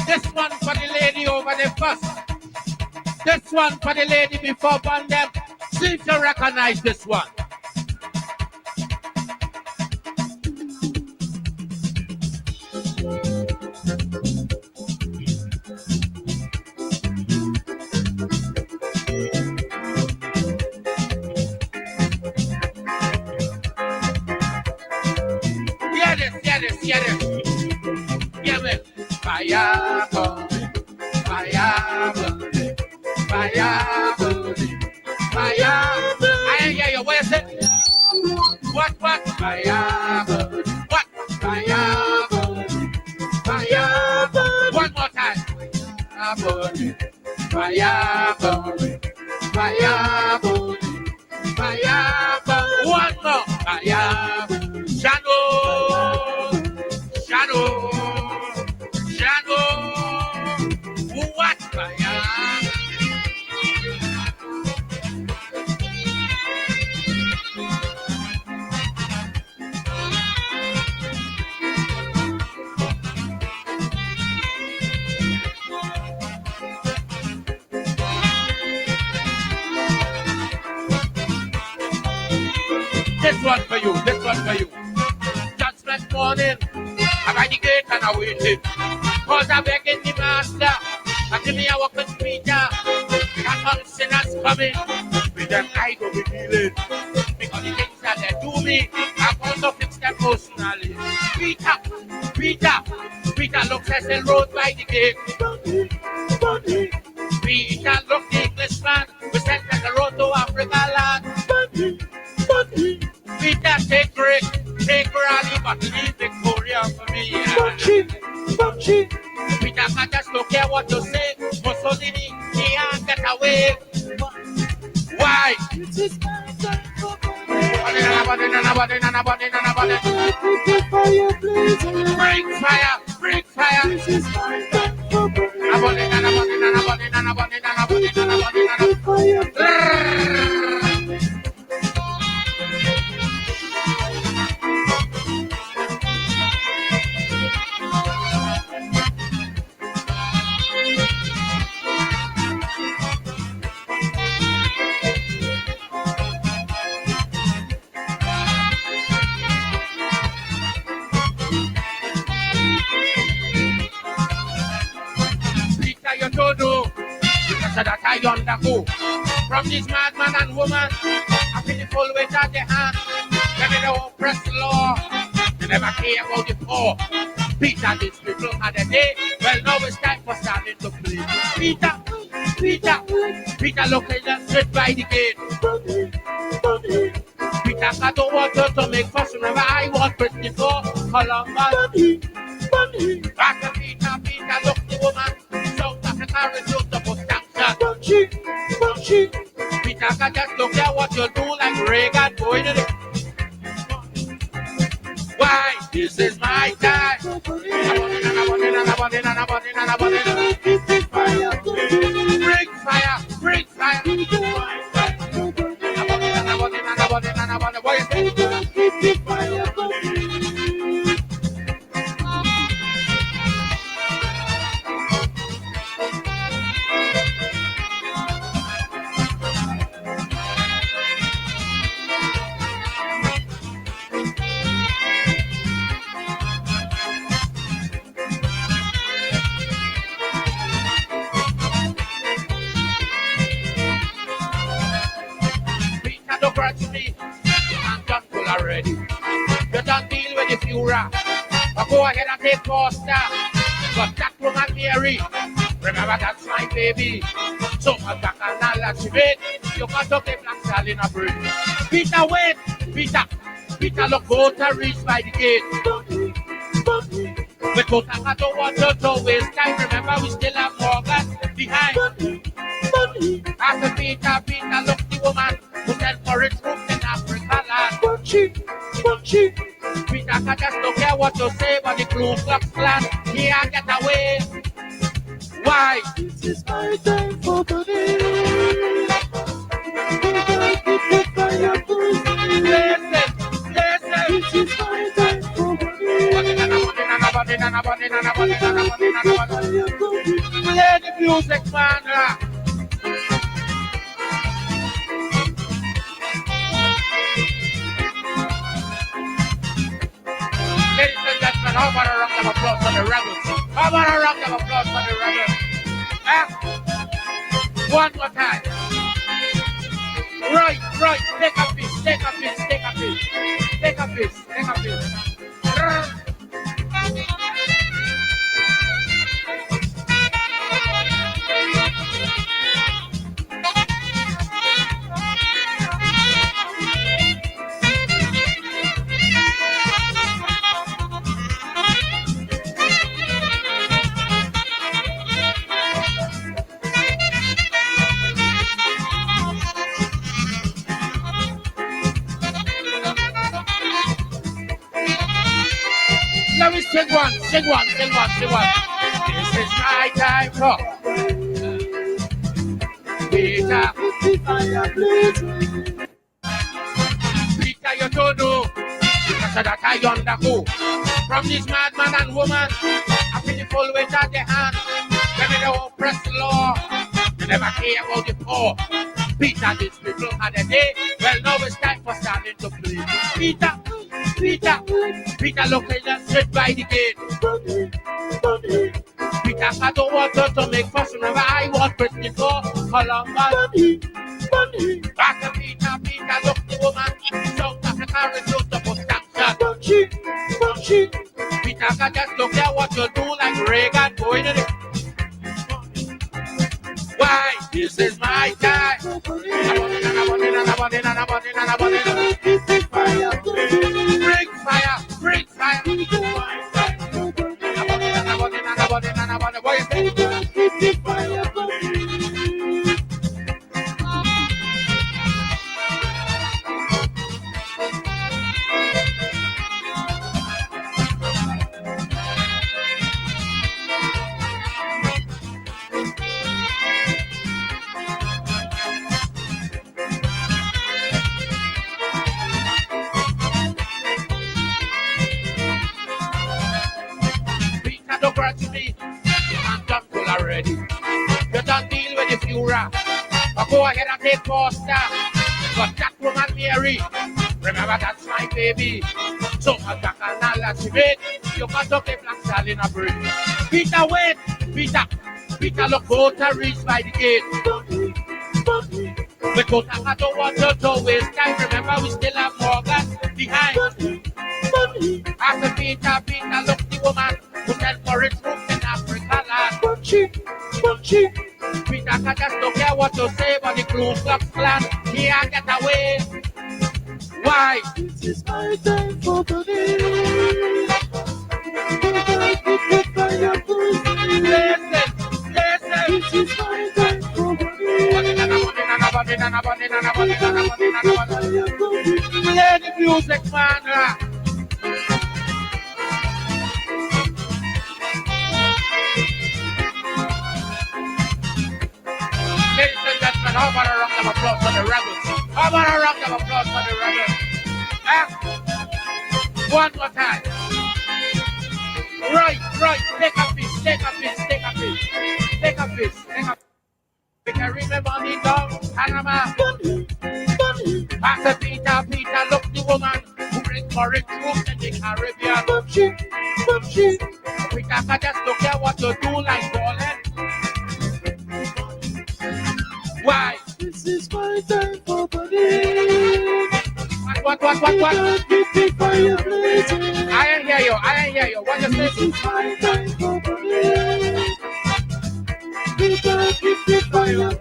This one for the lady over the bus. This one for the lady before burn them. Seem to recognize this one. Hear this. Hear me. Fire burning, fire burning, fire burning, fire. I ain't hear you. What is it? What? Fire burning. What? Fire burning, fire burning. One more time. Fire burning, fire burning, fire burning, fire burning. One more. Fire burning. Shadow. What fire? This one for you. Judgment morning. I'm at the gate and I waited. Cause I'm begging the master. Until me I walk with Peter. That all sinners coming. With them I go be dealing. Because the things that they do me, I've also fixed them personally. Peter looks as the road by the gate. Peter look the Englishman. We sent at the road to Africa land. Peter take rally, but leave Victoria for me. Peter can just don't care what you say. Mussolini, he can't get away. Why? This is my time for Bring fire. This is my time for that I undergo from this madman and woman. I feel the full weight of the hand. They don't oppress the law. They never care about the poor. Peter, these people had a day. Well, now it's time for starting to play. Peter, look at them straight by the gate. Peter, I don't want her to make fuss. Remember, I want Brittany for Columbus. After Peter, look the woman. South Africa refused to put Peter can just look at what you do like Reagan going in it. Why? This is my time. Bring fire. What is it? Go ahead and take Costa. But that woman Mary, remember that's my baby. So I'm back and I'll let you wait. You got to get black sal in a break. Peter, wait. Peter, look, both are reached by the gate. But both I don't want to waste time. Remember, we still have Morgan behind. After Peter, look, the woman who sent for it rooms in Africa land. Peter can just don't care what you say, but the Ku Klux Klan, he can't get away. Why? This is my time for today. Listen. This is my time for today. Play the music, man. Ladies and gentlemen, how about a round of applause for the rebels? How about a round of applause for the rebels? One more time. Right. Take a piece. Let me sing one. This is my time for Peter. Peter, you don't know. Because that I undergo. From this madman and woman, I feel the full weight of their hand. They may not oppress the law. They never care about the poor. Peter, these people had a day. Well, now it's time for starting to play. Peter, look at that sit by the gate. Peter, I don't want her to make fuss. Remember, I want Brittany for Columbus. After Peter, look the woman. South Africa refused to put sanction. Peter, I just look at what you do like Reagan going in it. Why? This is my time. Bring fire. What you think? To me, I'm done full already. You don't deal with the Fuhrer. Or go ahead and take Foster. But that woman Mary, remember that's my baby. So I back and now let's wait. You got to play black style in a break. Peter, wait. Peter, look, both are reached by the gate. But I don't want you to waste time. Remember, we still have Morgan behind. After Peter, look the woman who sent for his roots in Africa land. Peter can just don't care what you say, but the Ku Klux Klan can't get away. Why? This is my time for today. Listen. This is my time for today. Play the music, man. Ladies and gentlemen, how about a round of applause for the rebels? One more time. Right. Take a piece. We can remember the dog, Panama. After Peter, look the woman who brings foreign troops in the Caribbean. Peter can just look at what you do like ballhead. Why? This is my time for body. What? I ain't hear you. What you say? This is my time for body.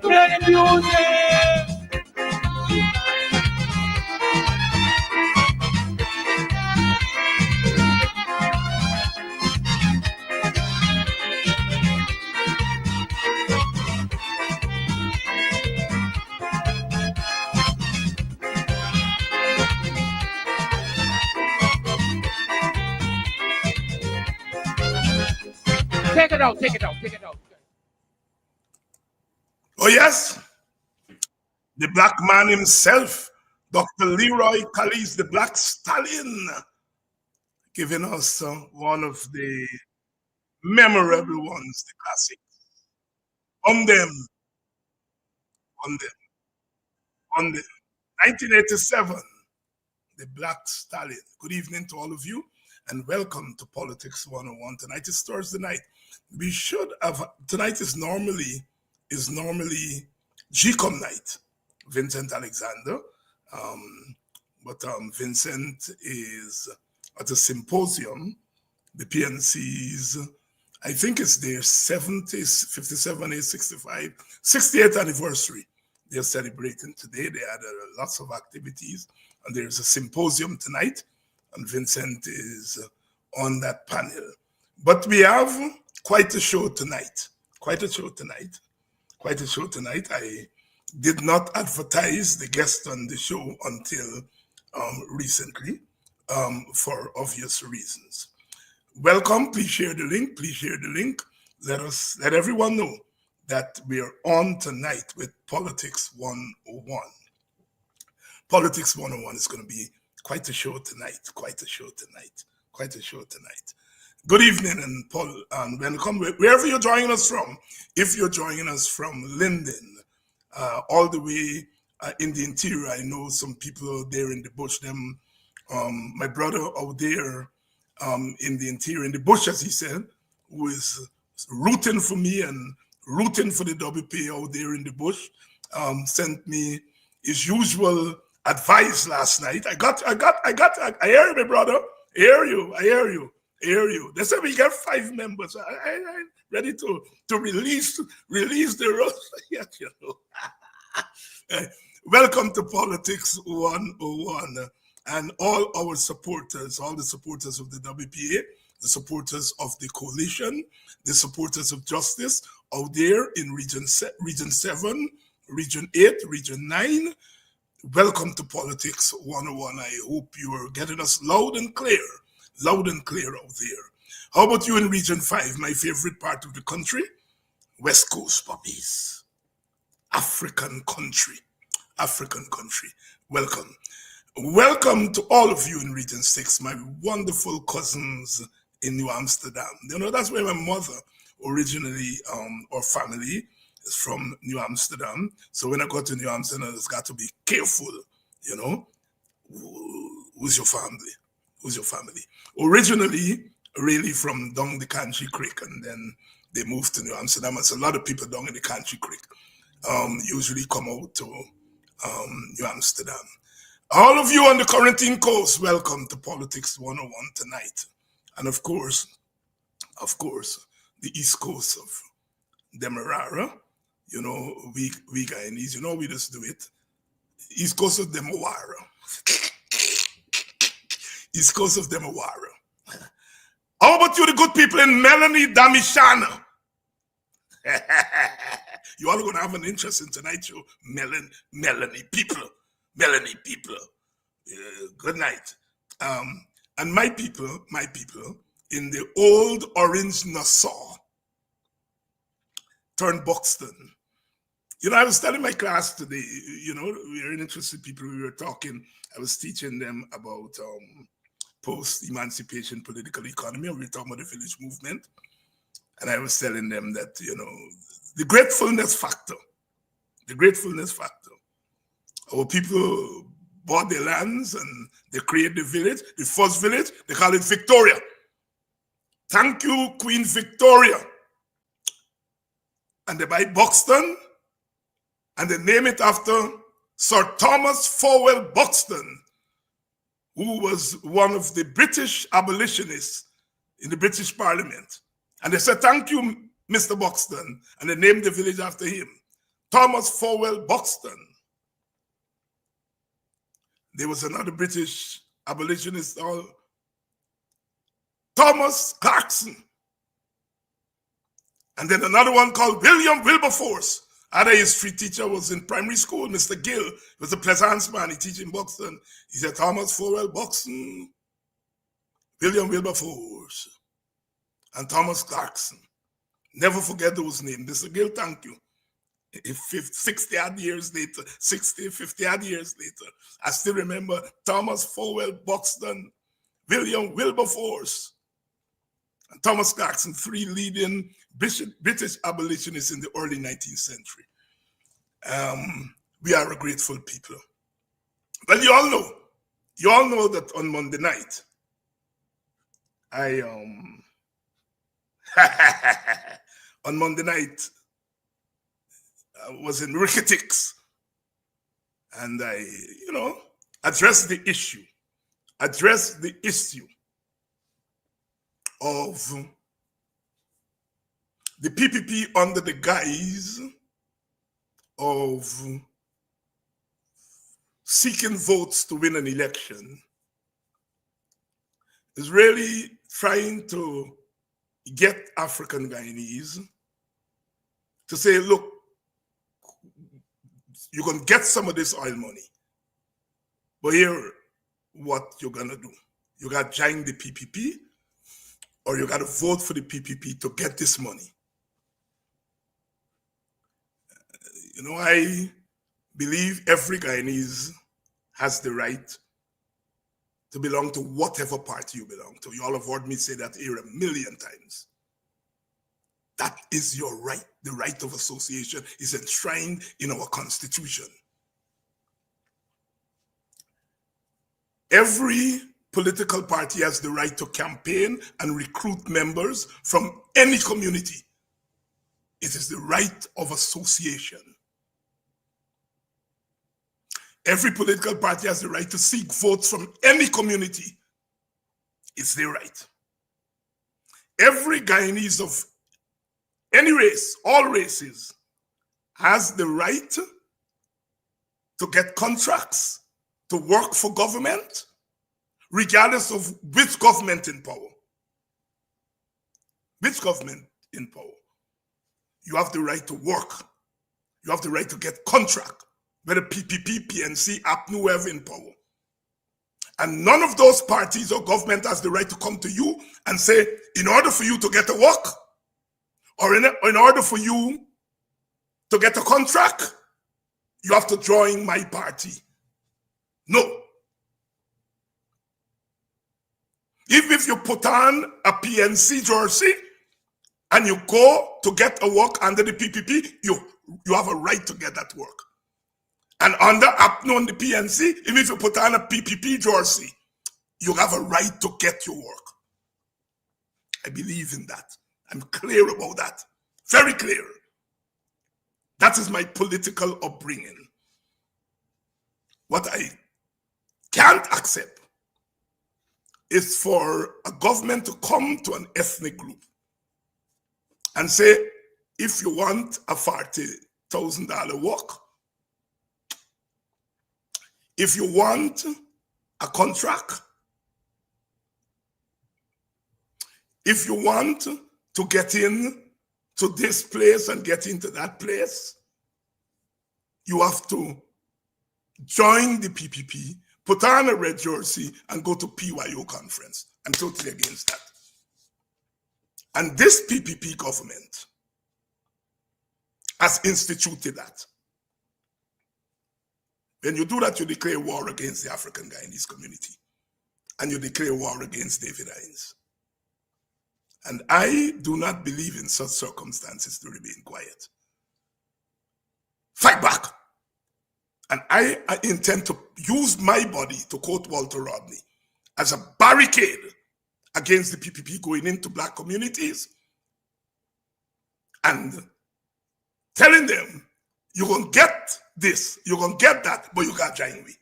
Play the music. Take it out. Oh, yes. The black man himself, Dr. Leroy Callis, the Black Stallion, giving us one of the memorable ones, the classics. On them, on them, on them. 1987, the Black Stallion. Good evening to all of you, and welcome to Politics 101. Tonight is Thursday night. We should have, tonight is normally GCOM night, Vincent Alexander. But Vincent is at a symposium, the PNC's, I think it's their 70th, 57th, 65, 68th anniversary. They're celebrating today. They had lots of activities, and there's a symposium tonight, and Vincent is on that panel. But we have quite a show tonight. I did not advertise the guest on the show until recently, for obvious reasons. Welcome. Please share the link. Let everyone know that we are on tonight with Politics 101. Politics 101 is going to be quite a show tonight. Good evening, and Paul, and welcome wherever you're joining us from. If you're joining us from Linden, all the way in the interior, I know some people there in the bush. My brother out there in the interior, in the bush, as he said, who is rooting for me and rooting for the WPA out there in the bush, sent me his usual advice last night. I hear you, my brother. I hear you. They said we get 5 members. I'm ready to release the roster. Welcome to Politics 101, and all our supporters, all the supporters of the WPA, the supporters of the coalition, the supporters of justice out there in Region 7, Region 8, Region 9. Welcome to Politics 101. I hope you are getting us loud and clear out there. How about you in Region 5, my favorite part of the country? West Coast puppies. African country. Welcome to all of you in Region 6, my wonderful cousins in New Amsterdam. You know, that's where my mother originally, or family is from, New Amsterdam. So when I go to New Amsterdam, it's got to be careful, you know, who's your family? Originally, really from down the Country Creek, and then they moved to New Amsterdam. There's a lot of people down in the Country Creek usually come out to New Amsterdam. All of you on the Quarantine Coast, welcome to Politics 101 tonight. And of course, the East Coast of Demerara, you know, we Guyanese, you know, we just do it. East Coast of Demerara. East Coast of Demerara. How about you, the good people in Melanie Damishana? You all are going to have an interesting tonight show, Melanie people. Good night. And my people in the old Orange Nassau, turned Buxton. You know, I was telling my class today, you know, we are interested people, we were talking, I was teaching them about post-emancipation political economy, and we were talking about the village movement. And I was telling them that, you know, the gratefulness factor. Our people bought their lands and they created the village, the first village, they call it Victoria. Thank you, Queen Victoria. And they buy Buxton and they name it after Sir Thomas Fowell Buxton, who was one of the British abolitionists in the British Parliament. And they said, thank you, Mr. Buxton. And they named the village after him, Thomas Fowell Buxton. There was another British abolitionist called Thomas Clarkson. And then another one called William Wilberforce. Other history teacher was in primary school, Mr. Gill. He was a Pleasance man, he teach in Buxton. He said, Thomas Fowell Buxton, William Wilberforce, and Thomas Clarkson. Never forget those names. Mr. Gill, thank you. 50 odd years later, I still remember Thomas Fowell Buxton, William Wilberforce, and Thomas Clarkson, 3 leading British abolitionists in the early 19th century. We are a grateful people. Well, you all know that on Monday night, on Monday night, I was in Ricketix, and I, addressed the issue of the PPP under the guise of seeking votes to win an election is really trying to get African Guyanese to say, look, you can get some of this oil money, but here, what you're gonna do. You got to join the PPP, or you got to vote for the PPP to get this money. I believe every Guyanese has the right to belong to whatever party you belong to. You all have heard me say that here a million times. That is your right. The right of association is enshrined in our Constitution. Every political party has the right to campaign and recruit members from any community. It is the right of association. Every political party has the right to seek votes from any community. It's their right. Every Guyanese of any race, all races, has the right to get contracts, to work for government, regardless of which government in power. Which government in power. You have the right to work. You have the right to get contract, whether PPP, PNC, APNU, whoever in power. And none of those parties or government has the right to come to you and say, in order for you to get a work, or in order for you to get a contract, you have to join my party. No. Even if you put on a PNC jersey and you go to get a work under the PPP, you have a right to get that work. And under APNO and the PNC, even if you put on a PPP jersey, you have a right to get your work. I believe in that. I'm clear about that. Very clear. That is my political upbringing. What I can't accept is for a government to come to an ethnic group and say, if you want a $40,000 work, if you want a contract, if you want to get in to this place and get into that place, you have to join the PPP, put on a red jersey, and go to PYO conference. I'm totally against that. And this PPP government has instituted that. When you do that, you declare war against the African Guyanese community. And you declare war against David Hinds. And I do not believe in such circumstances to remain quiet. Fight back. And I intend to use my body, to quote Walter Rodney, as a barricade against the PPP going into black communities and telling them, you're going to get this, you're going to get that, but you got to join me.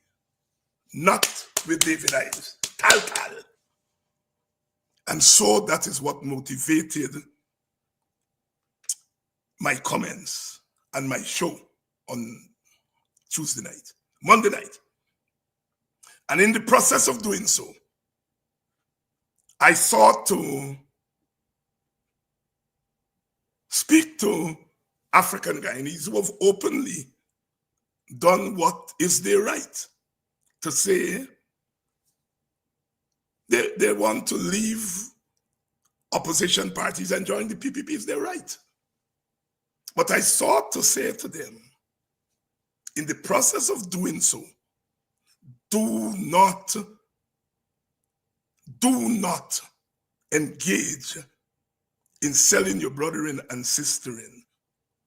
Not with David Hinds. Tal. And so that is what motivated my comments and my show on Tuesday night, Monday night. And in the process of doing so, I sought to speak to African Guyanese who have openly done what is their right to say they want to leave opposition parties and join the PPP. Is their right. But I sought to say to them, in the process of doing so, do not engage in selling your brotherin and sisterin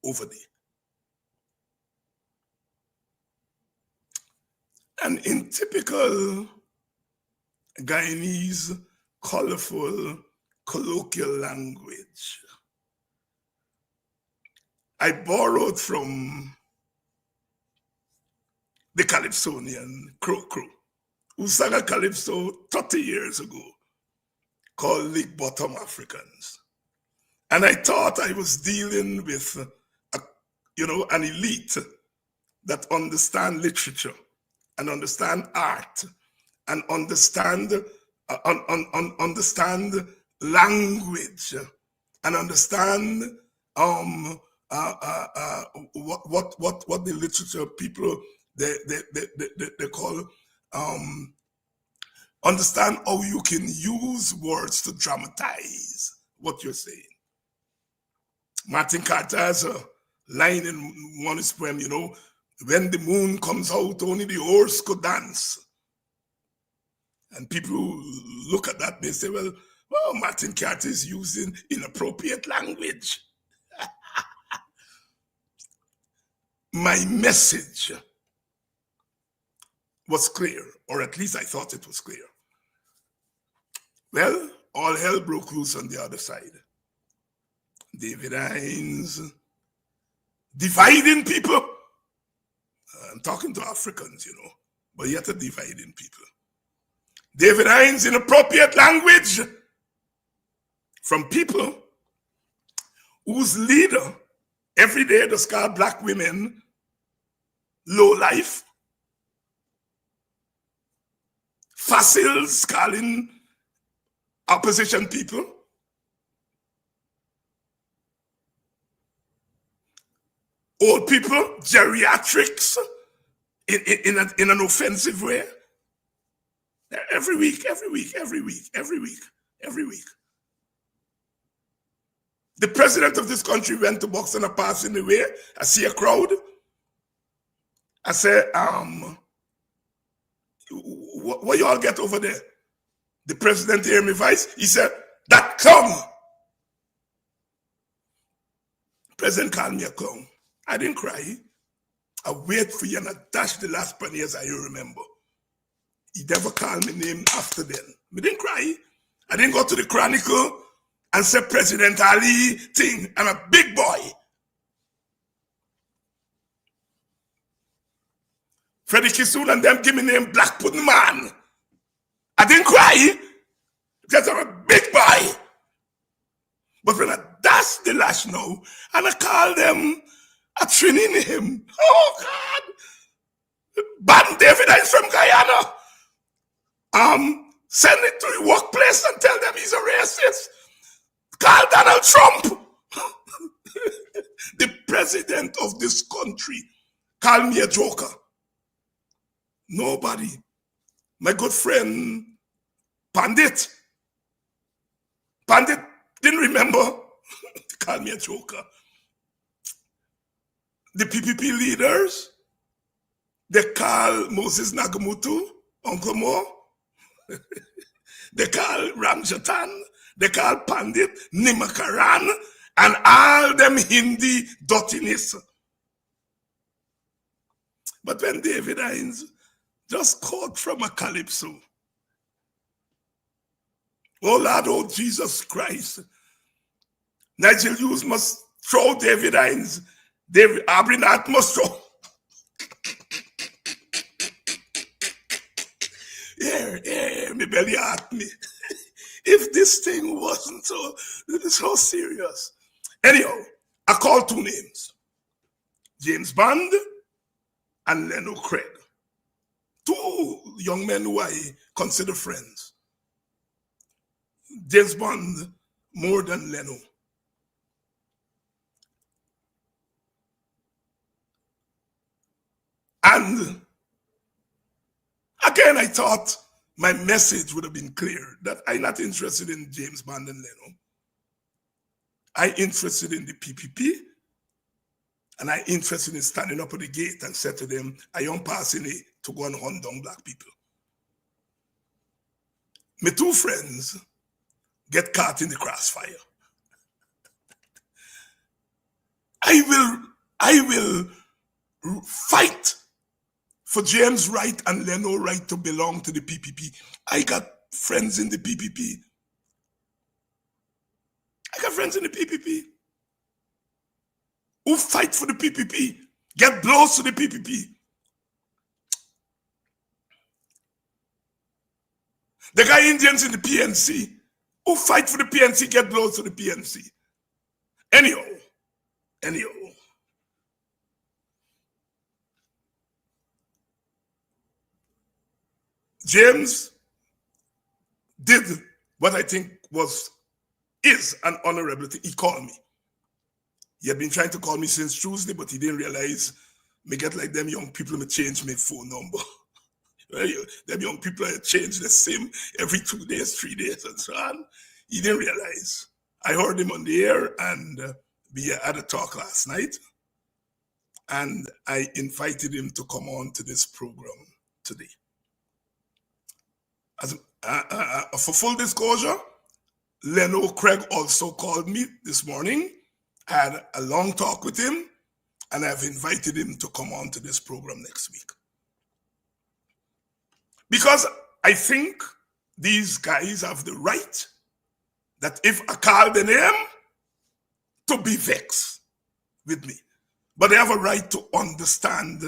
over there. And in typical Guyanese, colorful, colloquial language, I borrowed from the Calypsonian Crow, who sang a calypso 30 years ago called Lick Bottom Africans. And I thought I was dealing with an elite that understand literature and understand art and understand language and understand what the literature people they call understand how you can use words to dramatize what you're saying. Martin Carter has a line in one of his poem, when the moon comes out, only the horse could dance. And people look at that, they say, well, Martin Carter is using inappropriate language. My message was clear, or at least I thought it was clear. Well, all hell broke loose on the other side. David Hinds, dividing people. I'm talking to Africans, but yet dividing people. David Hinds, inappropriate language from people whose leader every day does call black women low life. Fossils calling opposition people. Old people, geriatrics in an offensive way. Every week. The president of this country went to box and a pass in the way. I see a crowd. I say, what you all get over there? The president hear me voice. He said, that clown. President called me a clown. I didn't cry. I wait for you and I dash the last penny as I remember. He never called me name after then. I didn't cry. I didn't go to the Chronicle and say President Ali thing. I'm a big boy. Freddie Kisoon and them give me name Black Pudding Man. I didn't cry because I'm a big boy. But when I dash the lash now and I call them a Trini name, oh God, ban David is from Guyana. Send it to the workplace and tell them he's a racist. Call Donald Trump, the president of this country, call me a joker. Nobody. My good friend Pandit didn't remember to call me a joker. The PPP leaders, they call Moses Nagamutu Uncle Mo. They call Ramjatan. They call Pandit Nimakaran and all them Hindi dirtiness. But when David Hinds just caught from a calypso, oh Lord, oh Jesus Christ, Nigel Hughes must throw David Hinds. David Abrinat must throw. Yeah, my belly hurt me. If this thing wasn't so serious. Anyhow, I called two names. James Bond and Leno Craig. Two young men who I consider friends. James Bond more than Leno. And again, I thought my message would have been clear that I'm not interested in James Bond and Leno. I'm interested in the PPP, and I'm interested in standing up at the gate and say to them, I am passing it to go and hunt down black people. My two friends get caught in the crossfire. I will fight for James' right and Leno right to belong to the PPP. I got friends in the PPP. I got friends in the PPP who fight for the PPP, get blows to the PPP. The guy Indians in the PNC who fight for the PNC, get blows to the PNC. Anyhow, James did what I think is an honorable thing. He called me. He had been trying to call me since Tuesday, but he didn't realize me get like them young people me change my phone number. Them young people change the SIM every 2 days, 3 days, and so on. He didn't realize. I heard him on the air, and we had a talk last night, and I invited him to come on to this program today. As for full disclosure, Leno Craig also called me this morning. I had a long talk with him, and I've invited him to come on to this program next week. Because I think these guys have the right that if I call the name, to be vexed with me. But they have a right to understand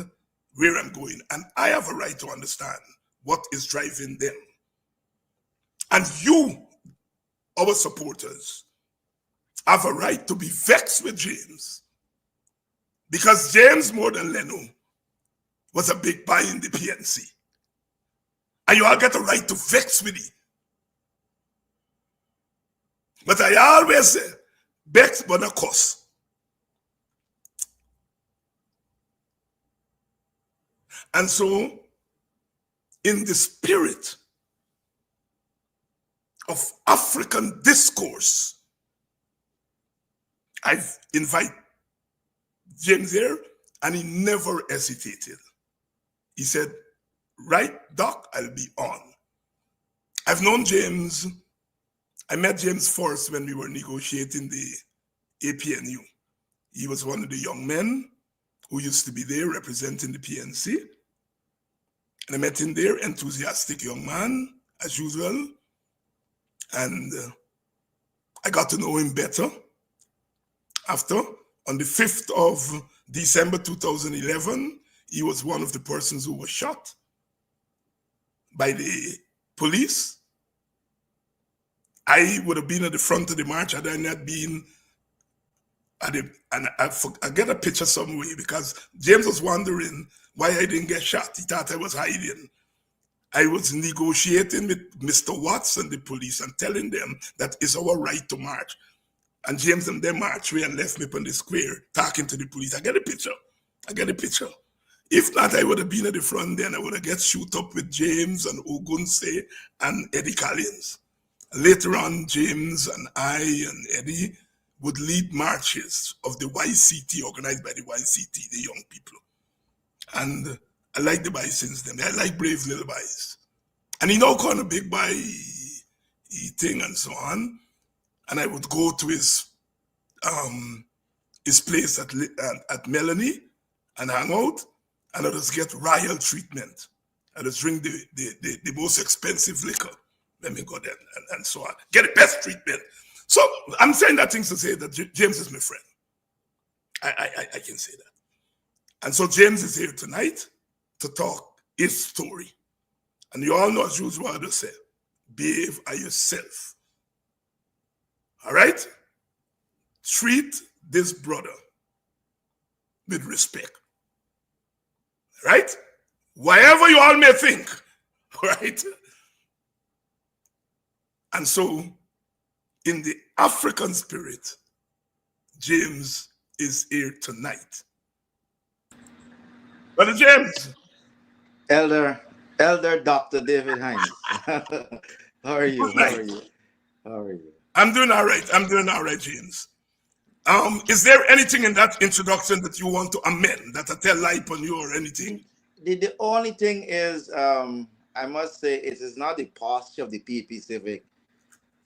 where I'm going, and I have a right to understand what is driving them. And you, our supporters, have a right to be vexed with James, because James, more than Leno, was a big buy in the PNC. And you all get a right to vex with it. But I always say, vex but not cuss. And so, in the spirit of African discourse, I've invited James here, and he never hesitated. He said, right, Doc, I'll be on. I've known James. I met James first when we were negotiating the APNU. He was one of the young men who used to be there representing the PNC. And I met him there, enthusiastic young man, as usual. And I got to know him better after. On the 5th of December 2011, he was one of the persons who was shot by the police. I would have been at the front of the march had I not been at the, and I get a picture somewhere, because James was wondering why I didn't get shot. He thought I was hiding. I was negotiating with Mr. Watts and the police and telling them that it's our right to march. And James and them marched away and left me on the square talking to the police. I get a picture. If not, I would have been at the front then. I would have get shoot up with James and Ogunse and Eddie Collins. Later on, James and I and Eddie would lead marches of the YCT, organized by the YCT, the young people. And I like the boys since then. I like brave little boys. And he now kind of big boy thing and so on. And I would go to his place at Melanie and hang out, and I just get royal treatment. I just drink the most expensive liquor. Let me go there and so on. Get the best treatment. So I'm saying that things to say that James is my friend. I can say that. And so James is here tonight to talk his story. And you all know, as usual, I just say, behave as yourself. All right? Treat this brother with respect. Right? Whatever you all may think. Right? And so, in the African spirit, James is here tonight. Brother James. Elder Dr. David Hinds. How are you? I'm doing all right, James. Is there anything in that introduction that you want to amend, that I tell light on you or anything? The only thing is, I must say, it is not the posture of the PP Civic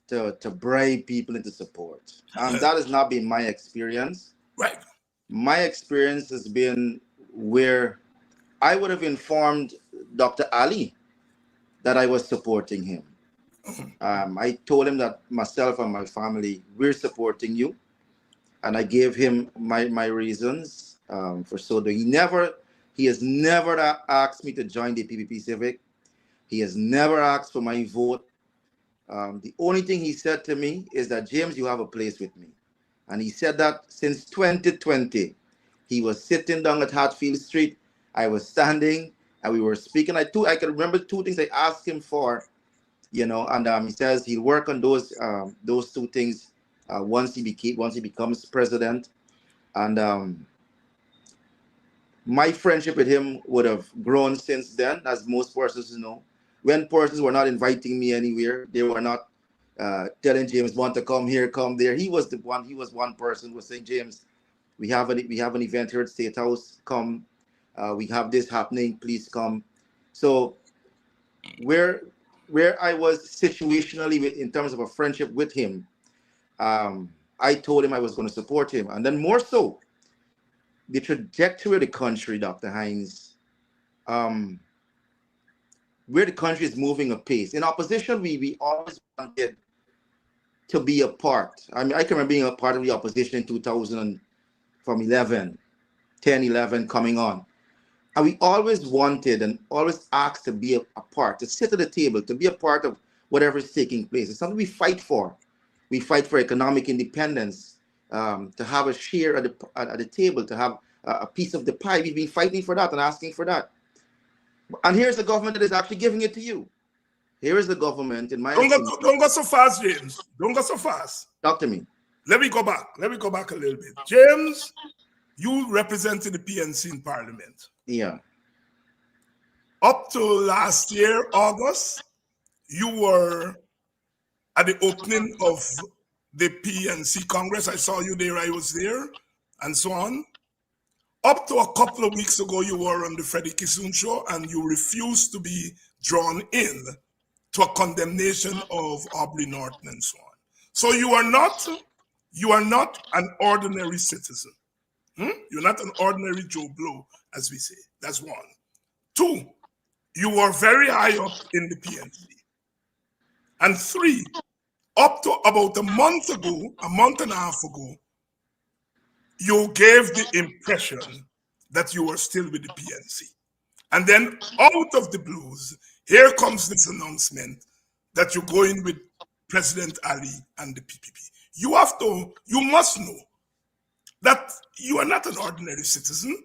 to bribe people into support. That has not been my experience. Right. my experience has been where I would have informed Dr. Ali that I was supporting him. I told him that myself and my family, we're supporting you. And I gave him my reasons for so doing. He has never asked me to join the PPP Civic. He has never asked for my vote. The only thing he said to me is that, James, you have a place with me. And he said that since 2020. He was sitting down at Hatfield Street. I was standing and we were speaking. I can remember two things I asked him for, and he says he'll work on those two things once he becomes president. And my friendship with him would have grown since then, as most persons know. When persons were not inviting me anywhere, they were not telling James, want to come here, come there. He was one person who was saying, James, we have an event here at State House, come. We have this happening, please come. So where I was situationally in terms of a friendship with him, I told him I was going to support him. And then more so, the trajectory of the country, Dr. Hines, where the country is moving apace. In opposition, we always wanted to be a part. I mean, I can remember being a part of the opposition in 2000 from 10, 11 coming on. And we always wanted and always asked to be a part, to sit at the table, to be a part of whatever is taking place. It's something we fight for. We fight for economic independence, to have a share at the table, to have a piece of the pie. We've been fighting for that and asking for that. And here's the government that is actually giving it to you. Here is the government, in my opinion. Don't go so fast, James. Don't go so fast. Talk to me. Let me go back a little bit. James, you represented the PNC in Parliament. Yeah. Up to last year, August, you were at the opening of the PNC Congress. I saw you there, I was there, and so on. Up to a couple of weeks ago, you were on the Freddie Kissoon show, and you refused to be drawn in to a condemnation of Aubrey Norton and so on. So you are not an ordinary citizen. You're not an ordinary Joe Blow, as we say. That's one. Two, you were very high up in the PNC. And three, up to about a month and a half ago, you gave the impression that you were still with the PNC. And then out of the blues, here comes this announcement that you're going with President Ali and the PPP. You must know that you are not an ordinary citizen.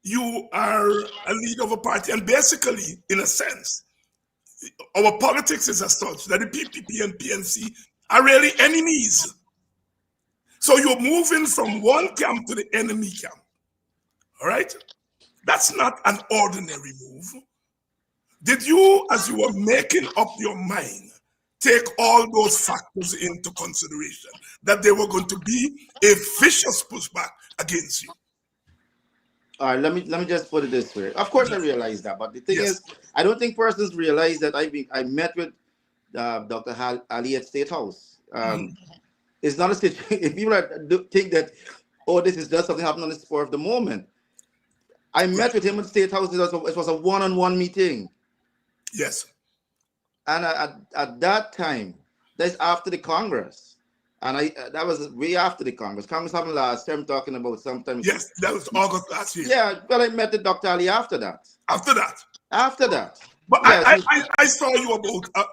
You are a leader of a party, and basically, in a sense, our politics is as such that the PPP and PNC are really enemies. So you're moving from one camp to the enemy camp. All right? That's not an ordinary move. Did you, as you were making up your mind, take all those factors into consideration, that there were going to be a vicious pushback against you? All right, let me just put it this way. Of course, I realize that, but the thing is, I don't think persons realize that I met with Dr. Ali at State House. It's not a situation. If people think that, oh, this is just something happening on the spur of the moment, I met with him at State House. It was a one-on-one meeting. Yes. And at that time, that's after the Congress. And that was way after the Congress. Congress happened last year. I'm talking about sometime. Yes, that was August last year. Yeah, well, I met with Dr. Ali after that. After that. But yes, I saw you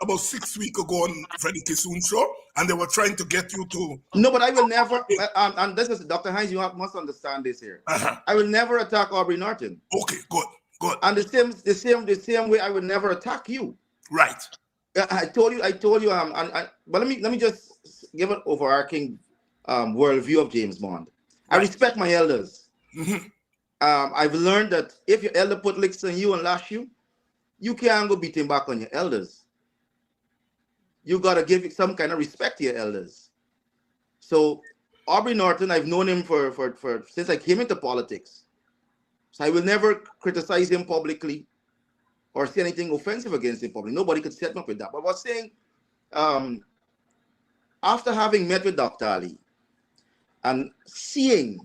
about 6 weeks ago on Freddie Kissoon show, and they were trying to get you to. No, but I will never. And this is Dr. Hines. You must understand this here. I will never attack Aubrey Norton. Okay, good. And the same way I would never attack you. Right. I told you. But let me just give an overarching worldview of James Bond. Right. I respect my elders. I've learned that if your elder put licks on you and lash you, you can't go beat him back on your elders. You got to give some kind of respect to your elders. So Aubrey Norton, I've known him for since I came into politics. So I will never criticize him publicly or say anything offensive against him publicly. Nobody could set me up with that. But I was saying, after having met with Dr. Ali and seeing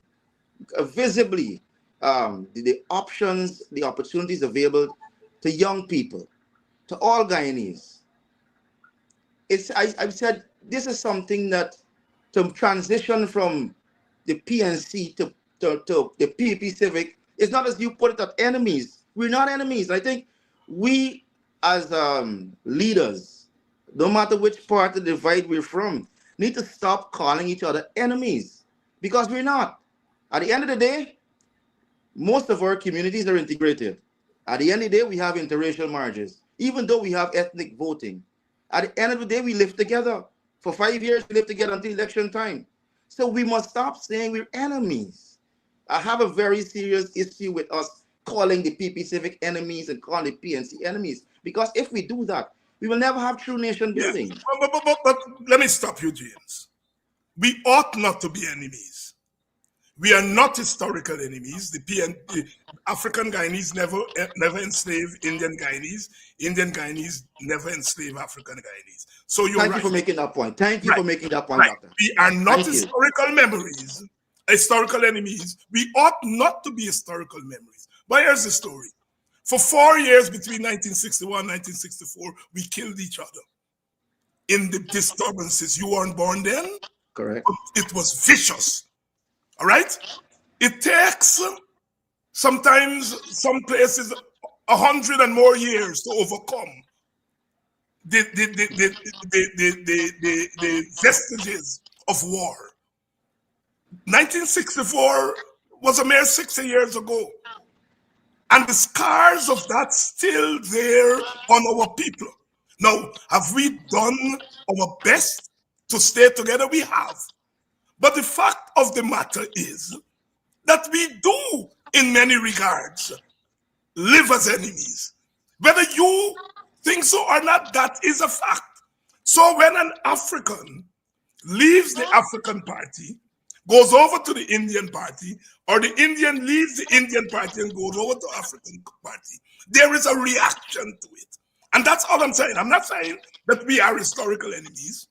visibly the options, the opportunities available to young people, to all Guyanese. I've said this is something that to transition from the PNC to the PPP Civic is not as you put it that enemies. We're not enemies. I think we as leaders, no matter which part of the divide we're from, need to stop calling each other enemies because we're not. At the end of the day, most of our communities are integrated. At the end of the day, we have interracial marriages, even though we have ethnic voting. At the end of the day, we live together. For 5 years, we live together until election time. So we must stop saying we're enemies. I have a very serious issue with us calling the PP Civic enemies and calling the PNC enemies. Because if we do that, we will never have true nation building. Yeah. But let me stop you, James. We ought not to be enemies. We are not historical enemies. The African Guyanese never enslaved Indian Guyanese. Indian Guyanese never enslaved African Guyanese. So you're Thank right. you for making that point. Thank you for making that point, Right. Doctor. We are not Thank you. historical memories, historical enemies. We ought not to be historical memories. But here's the story. For 4 years between 1961 and 1964, we killed each other in the disturbances. You weren't born then? Correct. It was vicious. All right? It takes sometimes some places 100 and more years to overcome the vestiges of war. 1964 was a mere 60 years ago. And the scars of that still there on our people. Now, have we done our best to stay together? We have. But the fact of the matter is that we do, in many regards, live as enemies. Whether you think so or not, that is a fact. So when an African leaves the African party, goes over to the Indian party, or the Indian leaves the Indian party and goes over to the African party, there is a reaction to it. And that's all I'm saying. I'm not saying that we are historical enemies,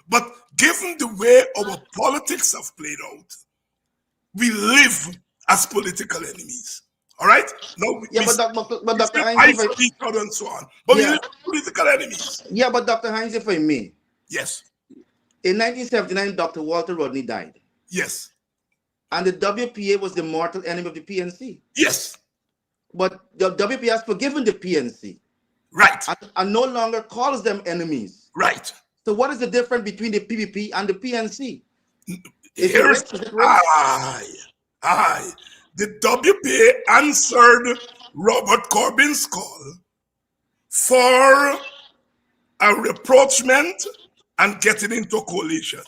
but given the way our politics have played out, we live as political enemies. All right? No, Yeah, but Dr. fight Hines, for each other and so on. But we live as political enemies. yeah, but Dr. Hines, if I may, Yes. in 1979, Dr. Walter Rodney died. Yes. And the WPA was the mortal enemy of the PNC. Yes. But the WPA has forgiven the PNC. Right. And no longer calls them enemies. Right. So what is the difference between the PPP and the PNC? Here's aye. The WPA answered Robert Corbyn's call for a rapprochement and getting into a coalition.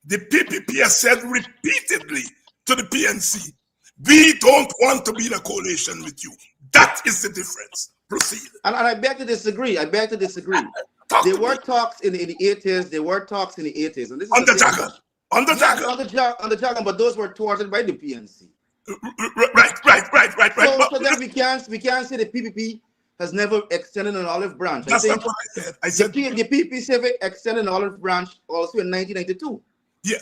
The PPP has said repeatedly to the PNC, we don't want to be in a coalition with you. That is the difference. Proceed. And I beg to disagree. There were talks in the 80s. There were talks in the 80s. And this is on the jargon, but those were thwarted by the PNC. Right. So then we can't say the PPP has never extended an olive branch. That's not what I said. I said the PPP Civic extended an olive branch also in 1992. Yeah.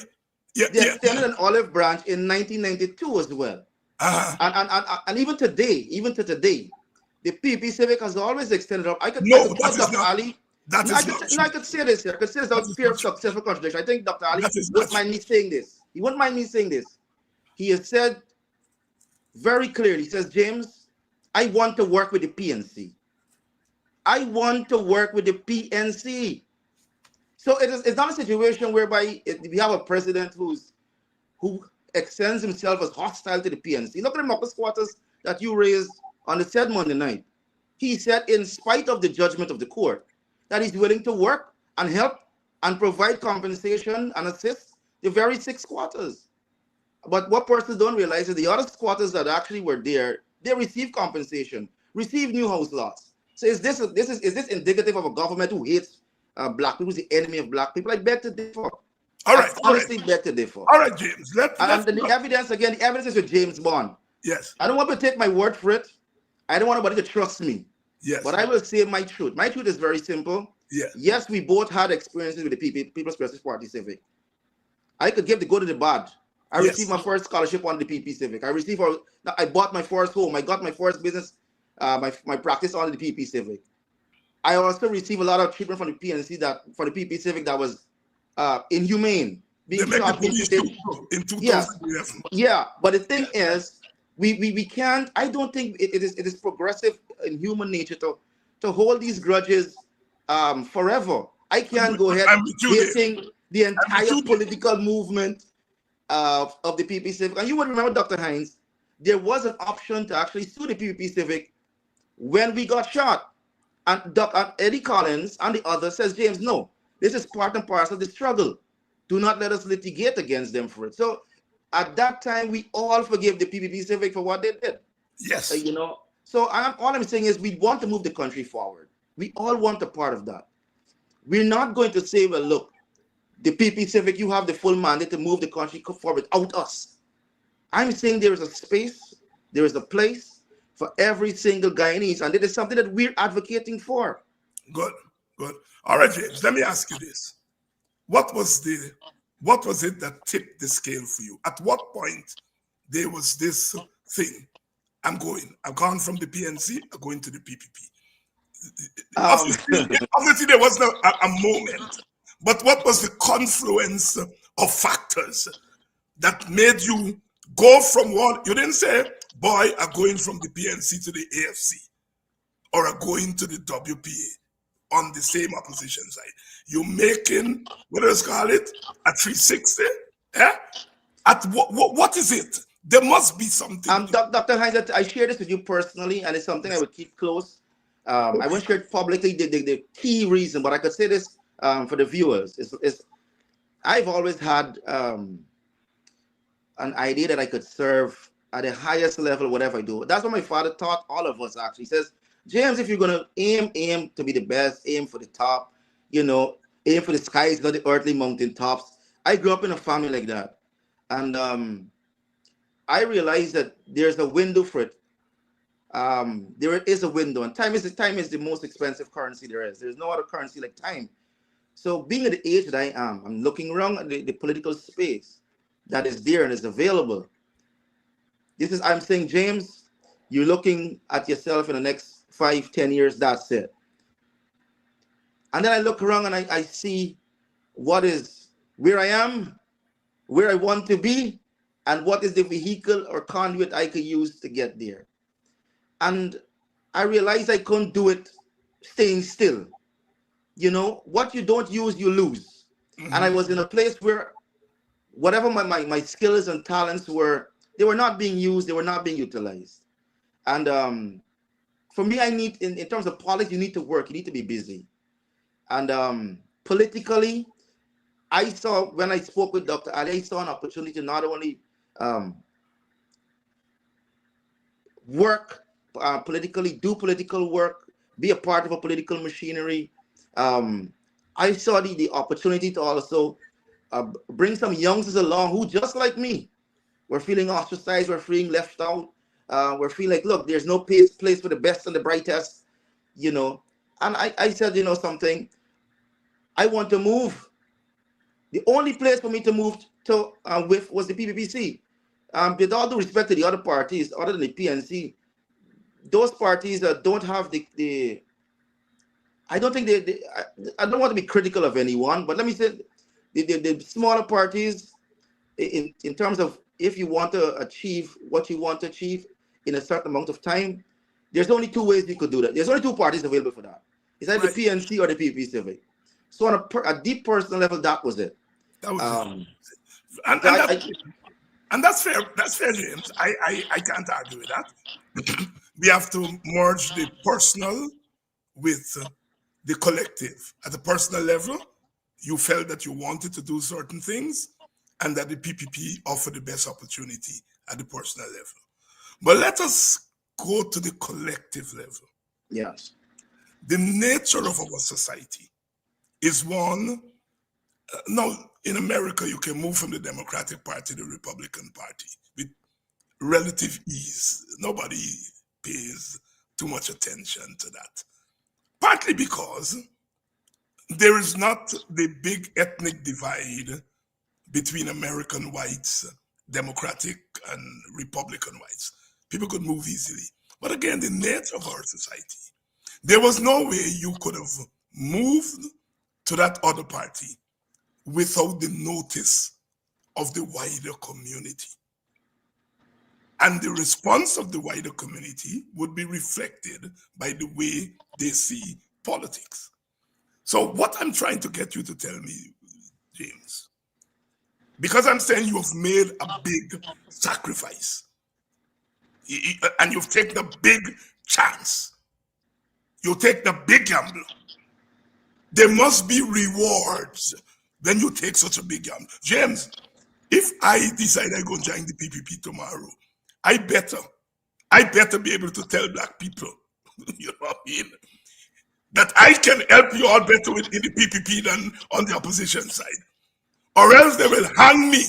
They extended an olive branch in 1992 as well. And even today, the PPP Civic has always extended up. I could say this here. I could say this without fear of successful contradiction. I think Dr. Ali wouldn't mind me saying this. He wouldn't mind me saying this. He has said very clearly, he says, James, I want to work with the PNC. I want to work with the PNC. So it's not a situation whereby we have a president who extends himself as hostile to the PNC. Look at the Marcus Quarters that you raised on the said Monday night. He said, in spite of the judgment of the court, that he's willing to work and help and provide compensation and assist the very 6 squatters. But what persons don't realize is the other squatters that actually were there, they receive compensation, receive new house lots. So is this indicative of a government who hates black people, who's the enemy of black people? I beg to differ. All right. Honestly, beg to differ. All right, James. And the evidence, again, the evidence is with James Bond. Yes. I don't want to take my word for it. I don't want anybody to trust me. Yes. But I will say my truth. My truth is very simple. Yes. Yes, we both had experiences with the People's Progressive Party Civic. I could give the good and the bad. I received my first scholarship on the PP Civic. I bought my first home. I got my first business, my practice on the PP Civic. I also received a lot of treatment from the PNC for the PP Civic that was inhumane, being shot, being in 2011. Yeah, but the thing is, we can't. I don't think it is progressive in human nature to hold these grudges forever. I can't go ahead hating the entire political movement of the PP Civic. And you would remember, Dr. Hines, there was an option to actually sue the PP Civic when we got shot. And Eddie Collins and the others says, James, no, this is part and parcel of the struggle. Do not let us litigate against them for it. So at that time, we all forgave the PPP Civic for what they did. Yes. So all I'm saying is we want to move the country forward. We all want a part of that. We're not going to say, well, look, the PP Civic, you have the full mandate to move the country forward without us. I'm saying there is a space, there is a place for every single Guyanese, and it is something that we're advocating for. Good. All right, James, let me ask you this. What was it that tipped the scale for you? At what point there was this thing? I'm gone from the PNC, I'm going to the PPP. Obviously, there was a moment, but what was the confluence of factors that made you go from one? You didn't say, boy, I'm going from the PNC to the AFC, or I'm going to the WPA on the same opposition side. You're making, what do you call it, a 360? Eh? At what is it? There must be something. Dr. Hines, I share this with you personally, and it's something I would keep close. I won't share it publicly, the key reason, but I could say this for the viewers. I've always had an idea that I could serve at the highest level, whatever I do. That's what my father taught all of us, actually. He says, James, if you're going to aim to be the best, aim for the top, aim for the skies, not the earthly mountain tops. I grew up in a family like that. And I realized that there's a window for it. There is a window, and time is the most expensive currency there is. There's no other currency like time. So being at the age that I am, I'm looking around at the political space that is there and is available. I'm saying, James, you're looking at yourself in the next 5-10 years, that's it. And then I look around and I see where I am, where I want to be, and what is the vehicle or conduit I could use to get there. And I realized I couldn't do it staying still. What you don't use, you lose. Mm-hmm. And I was in a place where whatever my skills and talents were, they were not being used, they were not being utilized. And for me, I need, in terms of politics, you need to work, you need to be busy. And politically, I saw, when I spoke with Dr. Ali, I saw an opportunity to not only work politically, do political work, be a part of a political machinery. I saw the opportunity to also bring some youngsters along who, just like me, were feeling ostracized, were feeling left out, were feeling like, look, there's no place for the best and the brightest, And I said, something, I want to move. The only place for me to move to with was the PPPC. With all due respect to the other parties, other than the PNC, those parties don't have the I don't think I don't want to be critical of anyone, but let me say the smaller parties, in terms of if you want to achieve what you want to achieve in a certain amount of time, there's only two ways you could do that. There's only two parties available for that. It's either the PNC or the PP Civic. So on a deep personal level, that was it. That was it. And that's fair. That's fair, James. I can't argue with that. We have to merge the personal with the collective. At the personal level, you felt that you wanted to do certain things and that the PPP offered the best opportunity at the personal level. But let us go to the collective level. Yes. The nature of our society is one. Now, in America, you can move from the Democratic Party to the Republican Party with relative ease. Nobody pays too much attention to that. Partly because there is not the big ethnic divide between American whites Democratic and Republican whites. People could move easily. But again, the nature of our society, there was no way you could have moved to that other party without the notice of the wider community. And the response of the wider community would be reflected by the way they see politics. So what I'm trying to get you to tell me, James, because I'm saying you have made a big sacrifice and you've taken a big chance, you take the big gamble, there must be rewards when you take such a big gamble. James, if I decide I go join the PPP tomorrow, I better be able to tell black people, you know what I mean, that I can help you all better in the PPP than on the opposition side. Or else they will hang me.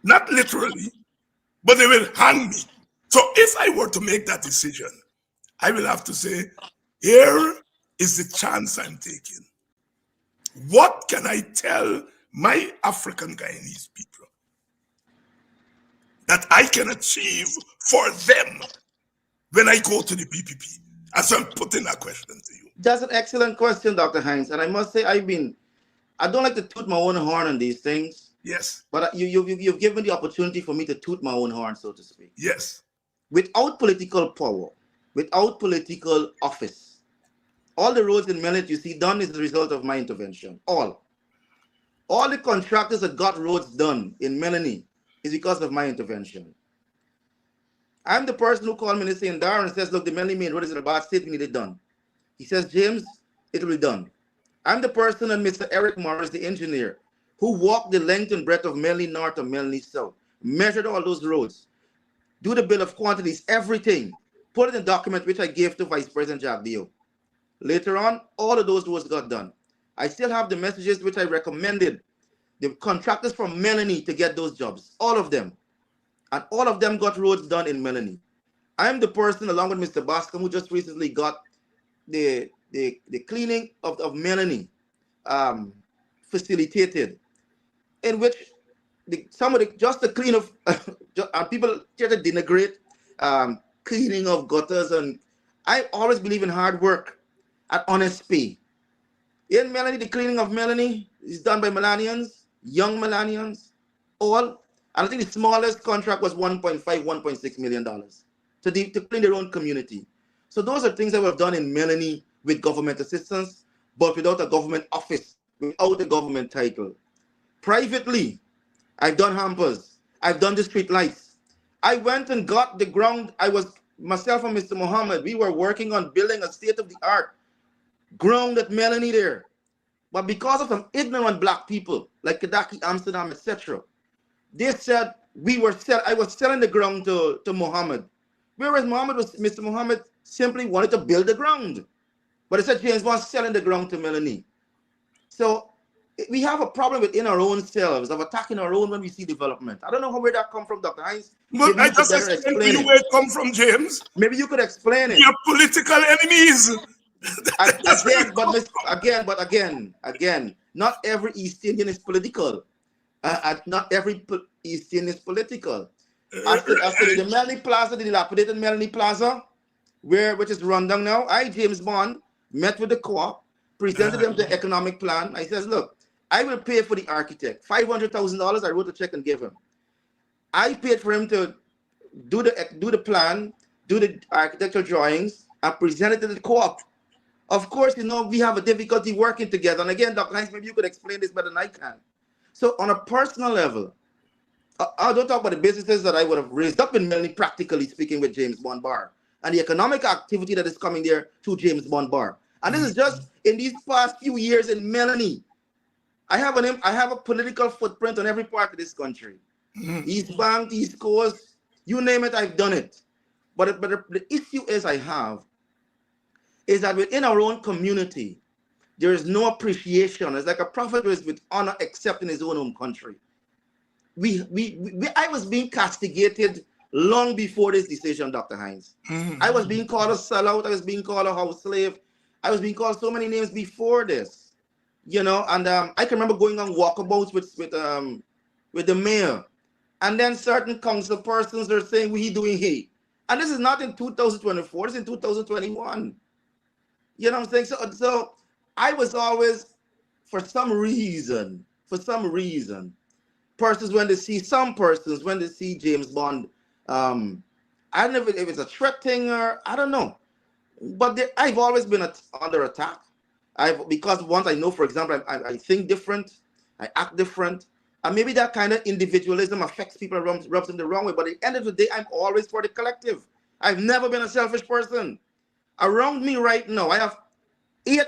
Not literally, but they will hang me. So if I were to make that decision, I will have to say, here is the chance I'm taking. What can I tell my African Guyanese people that I can achieve for them when I go to the PPP? As I'm putting that question to you. That's an excellent question, Dr. Hines. And I must say, I don't like to toot my own horn on these things. Yes. But you've given the opportunity for me to toot my own horn, so to speak. Yes. Without political power, without political office, all the roads in Melanie you see done is the result of my intervention. All the contractors that got roads done in Melanie is because of my intervention. I'm the person who called Minister Indar and says, look, the Melanie Main Road is in a bad state, we need it done. He says, James, it will be done. I'm the person and Mr. Eric Morris, the engineer, who walked the length and breadth of Melanie North and Melanie South, measured all those roads, do the bill of quantities, everything, put it in a document which I gave to Vice President Jack Dio. Later on, all of those roads got done. I still have the messages which I recommended the contractors from Melanie to get those jobs, all of them. And all of them got roads done in Melanie. I'm the person, along with Mr. Bascom, who just recently got the cleaning of Melanie facilitated, in which just the clean of people try to denigrate cleaning of gutters, and I always believe in hard work and honest pay. In Melanie, the cleaning of Melanie is done by Melanians, young Melanians, all. And I think the smallest contract was $1.6 million to clean their own community. So those are things that were done in Melanie with government assistance, but without a government office, without a government title. Privately, I've done hampers. I've done the street lights. I went and got the ground. Myself and Mr. Muhammad, we were working on building a state-of-the-art ground at Melanie there. But because of some ignorant black people, like Kadaki, Amsterdam, etc., they said I was selling the ground to Muhammad. Whereas Mr. Muhammad simply wanted to build the ground. But he said James was selling the ground to Melanie. So we have a problem within our own selves of attacking our own when we see development. I don't know where that come from, Dr. Hines. But I just explained to you where it come from, James. Maybe you could explain it. Your political enemies. Again, not every East Indian is political. Not every East Indian is political. After the Melanie Plaza, the dilapidated Melanie Plaza, which is run down now, James Bond, met with the co-op, presented them the economic plan. I says, look, I will pay for the architect. $500,000, I wrote a check and gave him. I paid for him to do the plan, do the architectural drawings, and present it to the co-op. Of course, we have a difficulty working together. And again, Dr. Hines, maybe you could explain this better than I can. So on a personal level, I don't talk about the businesses that I would have raised up in Melanie, practically speaking, with James Bond Bar, and the economic activity that is coming there to James Bond Bar. And this is just in these past few years in Melanie. I have a political footprint on every part of this country. East Bank, East Coast, you name it, I've done it. But the issue is that within our own community, there is no appreciation. It's like a prophet who is with honor except in his own home country. I was being castigated long before this decision, Dr. Hines. I was being called a sellout. I was being called a house slave. I was being called so many names before this, and I can remember going on walkabouts with the mayor And then certain council persons are saying, we doing he. And this is not in 2024, it's in 2021. You know what I'm saying? So I was always, for some reason, persons when they see some persons, when they see James Bond, I don't know if it's a threat thing or I don't know. But I've always been under attack. Because once I know, for example, I think different, I act different, and maybe that kind of individualism affects people, rubs them the wrong way. But at the end of the day, I'm always for the collective. I've never been a selfish person. Around me right now, I have 8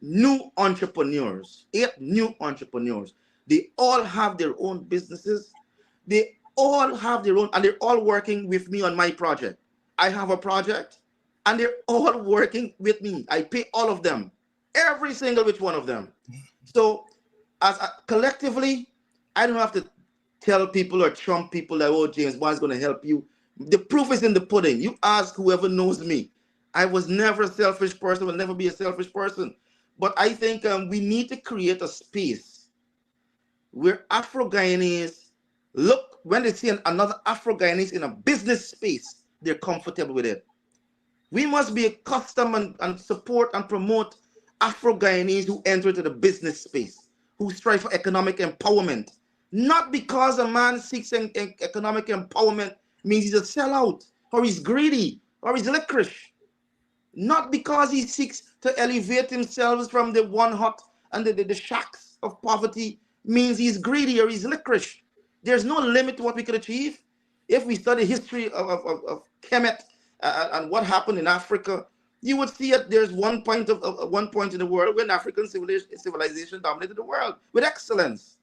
new entrepreneurs. 8 new entrepreneurs. They all have their own businesses. They all have their own, and they're all working with me on my project. I have a project, and they're all working with me. I pay all of them, every single which one of them. So, collectively, I don't have to tell people or trump people that, oh, James Bond is going to help you. The proof is in the pudding. You ask whoever knows me. I was never a selfish person, will never be a selfish person. But I think we need to create a space where Afro-Guyanese look, when they see another Afro-Guyanese in a business space, they're comfortable with it. We must be accustomed and support and promote Afro-Guyanese who enter into the business space, who strive for economic empowerment. Not because a man seeks economic empowerment means he's a sellout, or he's greedy, or he's licorice. Not because he seeks to elevate himself from the one hut and the shacks of poverty means he's greedy or he's licorice. There's no limit to what we could achieve. If we study history of Kemet and what happened in Africa, you would see that there's one point in the world when African civilization dominated the world with excellence.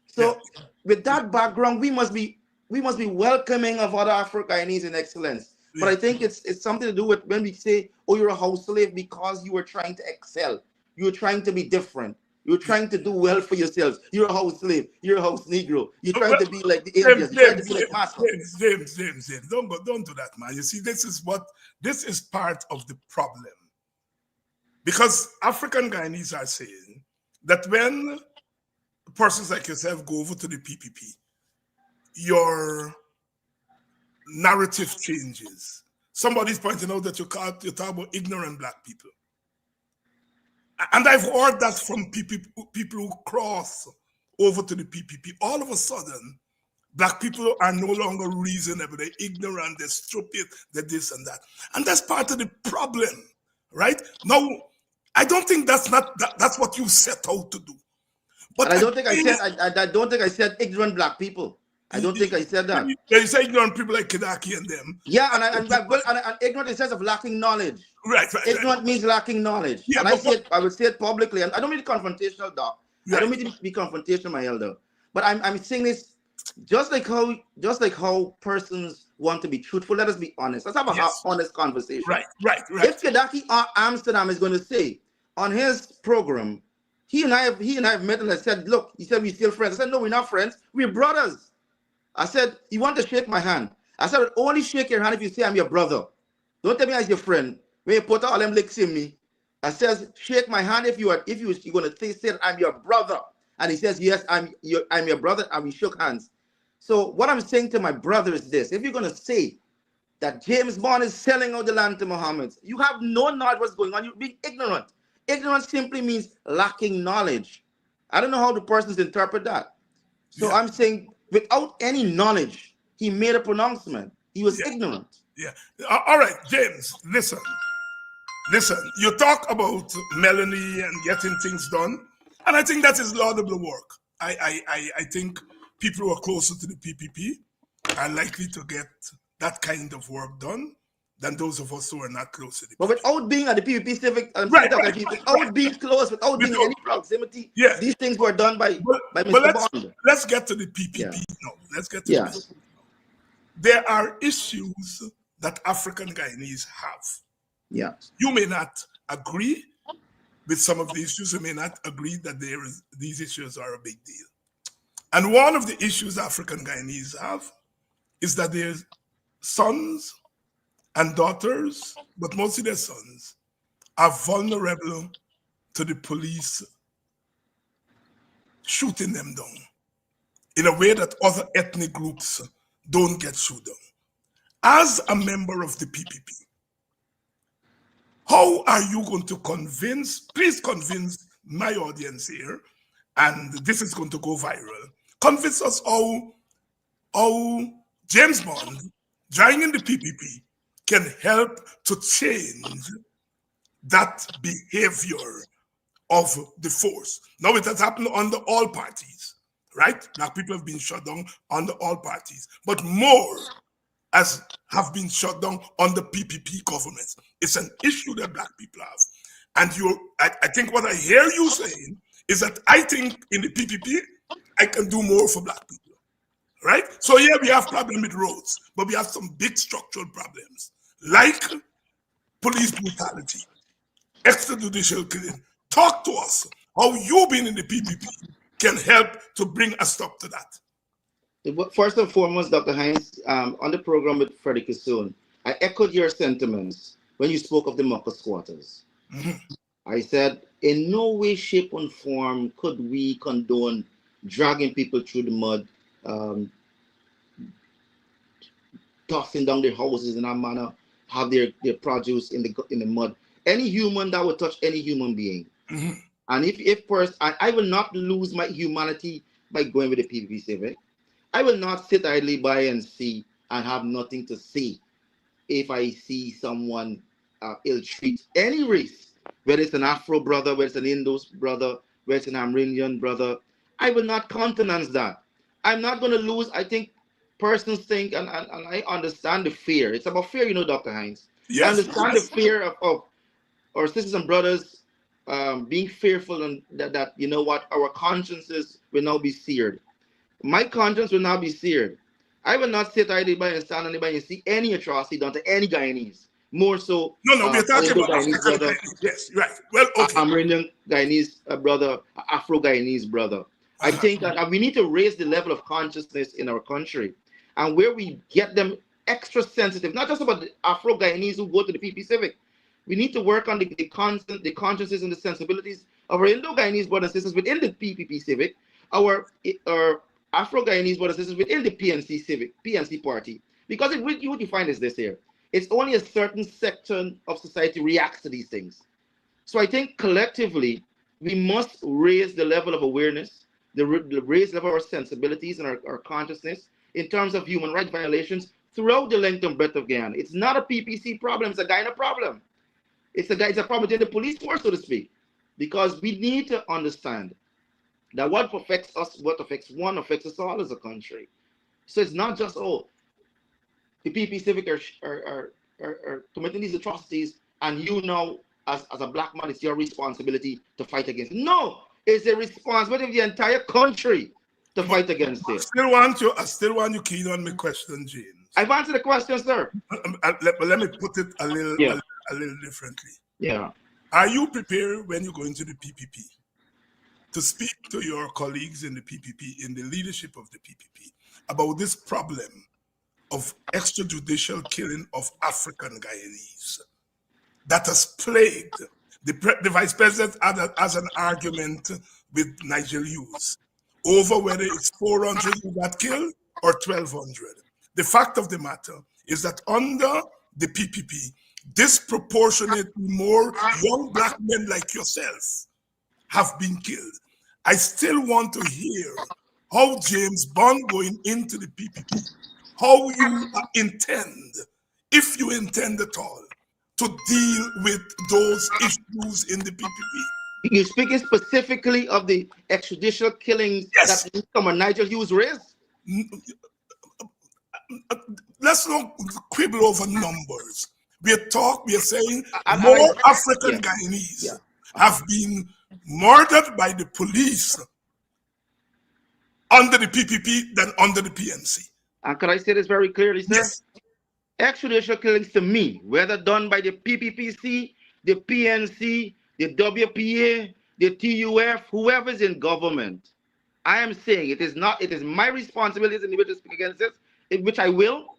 So with that background, we must be welcoming of other Afro-Guyanese in excellence. But I think it's something to do with when we say, oh, you're a house slave because you were trying to excel. You're trying to be different. You're trying to do well for yourselves. You're a house slave. You're a house Negro. You're trying to be like the Indians. You're trying to be like Massa. James, don't do that, man. You see, this is part of the problem. Because African Guyanese are saying that when persons like yourself go over to the PPP, your narrative changes. Somebody's pointing out that you talk about ignorant black people. And I've heard that from people who cross over to the PPP. All of a sudden, black people are no longer reasonable. They're ignorant, they're stupid, they're this and that. And that's part of the problem, right? Now, I don't think that's what you set out to do. But I don't think I said ignorant black people. I don't think I said that. Yeah, you say ignorant people like Kidaki and them. Yeah, and ignorant in the sense of lacking knowledge. Right. Ignorant means lacking knowledge. Yeah, and I would say it publicly, and I don't mean to be confrontational, Doc. Right. I don't mean to be confrontational, my elder. But I'm saying this just like how persons want to be truthful. Let us be honest. Let's have an honest conversation. Right. If Kidaki Amsterdam is going to say on his program, he and I have met, and I said, look, he said we're still friends. I said, no, we're not friends. We're brothers. I said, you want to shake my hand? I said, only shake your hand if you say I'm your brother. Don't tell me as your friend. When you put all them licks in me, I says, shake my hand if you're going to say that I'm your brother. And he says, yes, I'm your brother, and we shook hands. So what I'm saying to my brother is this: if you're going to say that James Bond is selling out the land to Muhammad, you have no knowledge what's going on. You're being ignorant. Ignorance simply means lacking knowledge. I don't know how the persons interpret that. So I'm saying, without any knowledge, he made a pronouncement. He was ignorant. Yeah. All right, James, listen. You talk about Melanie and getting things done, and I think that is laudable work. I think people who are closer to the PPP are likely to get that kind of work done than those of us who are not close to the PPP. But without being at the PPP civic, without being close, without being in any proximity, these things were done by Mr. Bond. Let's get to the PPP now. Let's get to the PPP. There are issues that African Guyanese have. Yes. You may not agree with some of the issues. You may not agree that these issues are a big deal. And one of the issues African Guyanese have is that their sons and daughters, but mostly their sons, are vulnerable to the police shooting them down in a way that other ethnic groups don't get shoot down. As a member of the PPP, how are you going to please convince my audience here, and this is going to go viral, convince us how James Bond joining the PPP can help to change that behavior of the force. Now it has happened under all parties, right? Black people have been shut down under all parties, but more as have been shut down under PPP governments. It's an issue that Black people have. And I think what I hear you saying is that I think in the PPP, I can do more for Black people, right? So yeah, we have problems with roads, but we have some big structural problems, like police brutality, extrajudicial killing. Talk to us how you being in the PPP can help to bring a stop to that. First and foremost, Dr. Hinds, on the program with Freddie Kissoon, I echoed your sentiments when you spoke of the mucker squatters. I said, in no way, shape, or form could we condone dragging people through the mud, tossing down their houses in that manner, have their produce in the mud. Any human that would touch any human being. And if first, I will not lose my humanity by going with the PPP Civic. I will not sit idly by and see and have nothing to say if I see someone ill-treat any race, whether it's an Afro brother, whether it's an Indus brother, whether it's an Amerindian brother. I will not countenance that. I'm not going to lose. I think persons think, and I understand the fear. It's about fear, Dr. Hinds. Yes, I understand the fear of our sisters and brothers being fearful and that you know what, our consciences will now be seared. My conscience will not be seared. I will not sit idly by and stand anybody and see any atrocity done to any Guyanese. More so. No, we're talking about African Guyanese. Yes, right. Well, okay. Amerindian Guyanese brother, Afro Guyanese brother. I think that we need to raise the level of consciousness in our country, and where we get them extra sensitive, not just about the Afro Guyanese who go to the PP Civic. We need to work on the consciences and the sensibilities of our Indo-Guyanese brothers and sisters within the PPP Civic, our Afro-Guyanese brothers and sisters within the PNC Civic, PNC party. Because what you find is this here. It's only a certain section of society reacts to these things. So I think collectively, we must raise the level of awareness, raise the level of our sensibilities and our consciousness in terms of human rights violations throughout the length and breadth of Guyana. It's not a PPC problem, it's a Guyana problem. It's a problem within the police force, so to speak. Because we need to understand that what affects us, what affects one, affects us all as a country. So it's not just, the PP Civic are committing these atrocities, and you know, as a Black man, it's your responsibility to fight against it. No, it's a responsibility of the entire country to fight against it. I still want you keen on my question, James. I've answered the question, sir. Let me put it a little differently. Yeah. Are you prepared when you go into the PPP to speak to your colleagues in the PPP, in the leadership of the PPP, about this problem of extrajudicial killing of African Guyanese that has plagued the vice president as an argument with Nigel Hughes over whether it's 400 who got killed or 1,200. The fact of the matter is that under the PPP, disproportionately more young Black men like yourself have been killed. I still want to hear how James Bond going into the PPP, how you intend, if you intend at all, to deal with those issues in the PPP. You're speaking specifically of the extrajudicial killings that someone Nigel Hughes raised? Let's not quibble over numbers. We are saying more African Guyanese have been murdered by the police under the PPP than under the PNC. And can I say this very clearly, sir? Yes. Extrajudicial killings to me, whether done by the PPPC, the PNC, the WPA, the TUF, whoever is in government, I am saying it is my responsibility as an individual to speak against this, which I will,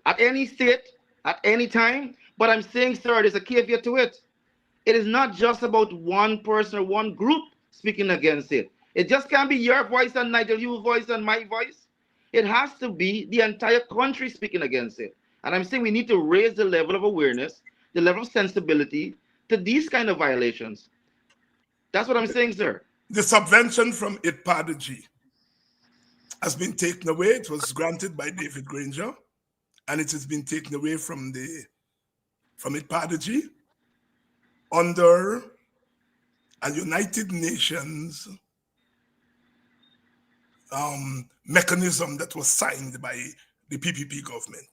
at any state, at any time. But I'm saying, sir, there's a caveat to it. It is not just about one person or one group speaking against it. It just can't be your voice and Nigel Yu's voice and my voice. It has to be the entire country speaking against it. And I'm saying we need to raise the level of awareness, the level of sensibility to these kind of violations. That's what I'm saying, sir. The subvention from ITPADG has been taken away. It was granted by David Granger, and it has been taken away from ITPADG under a United Nations mechanism that was signed by the PPP government.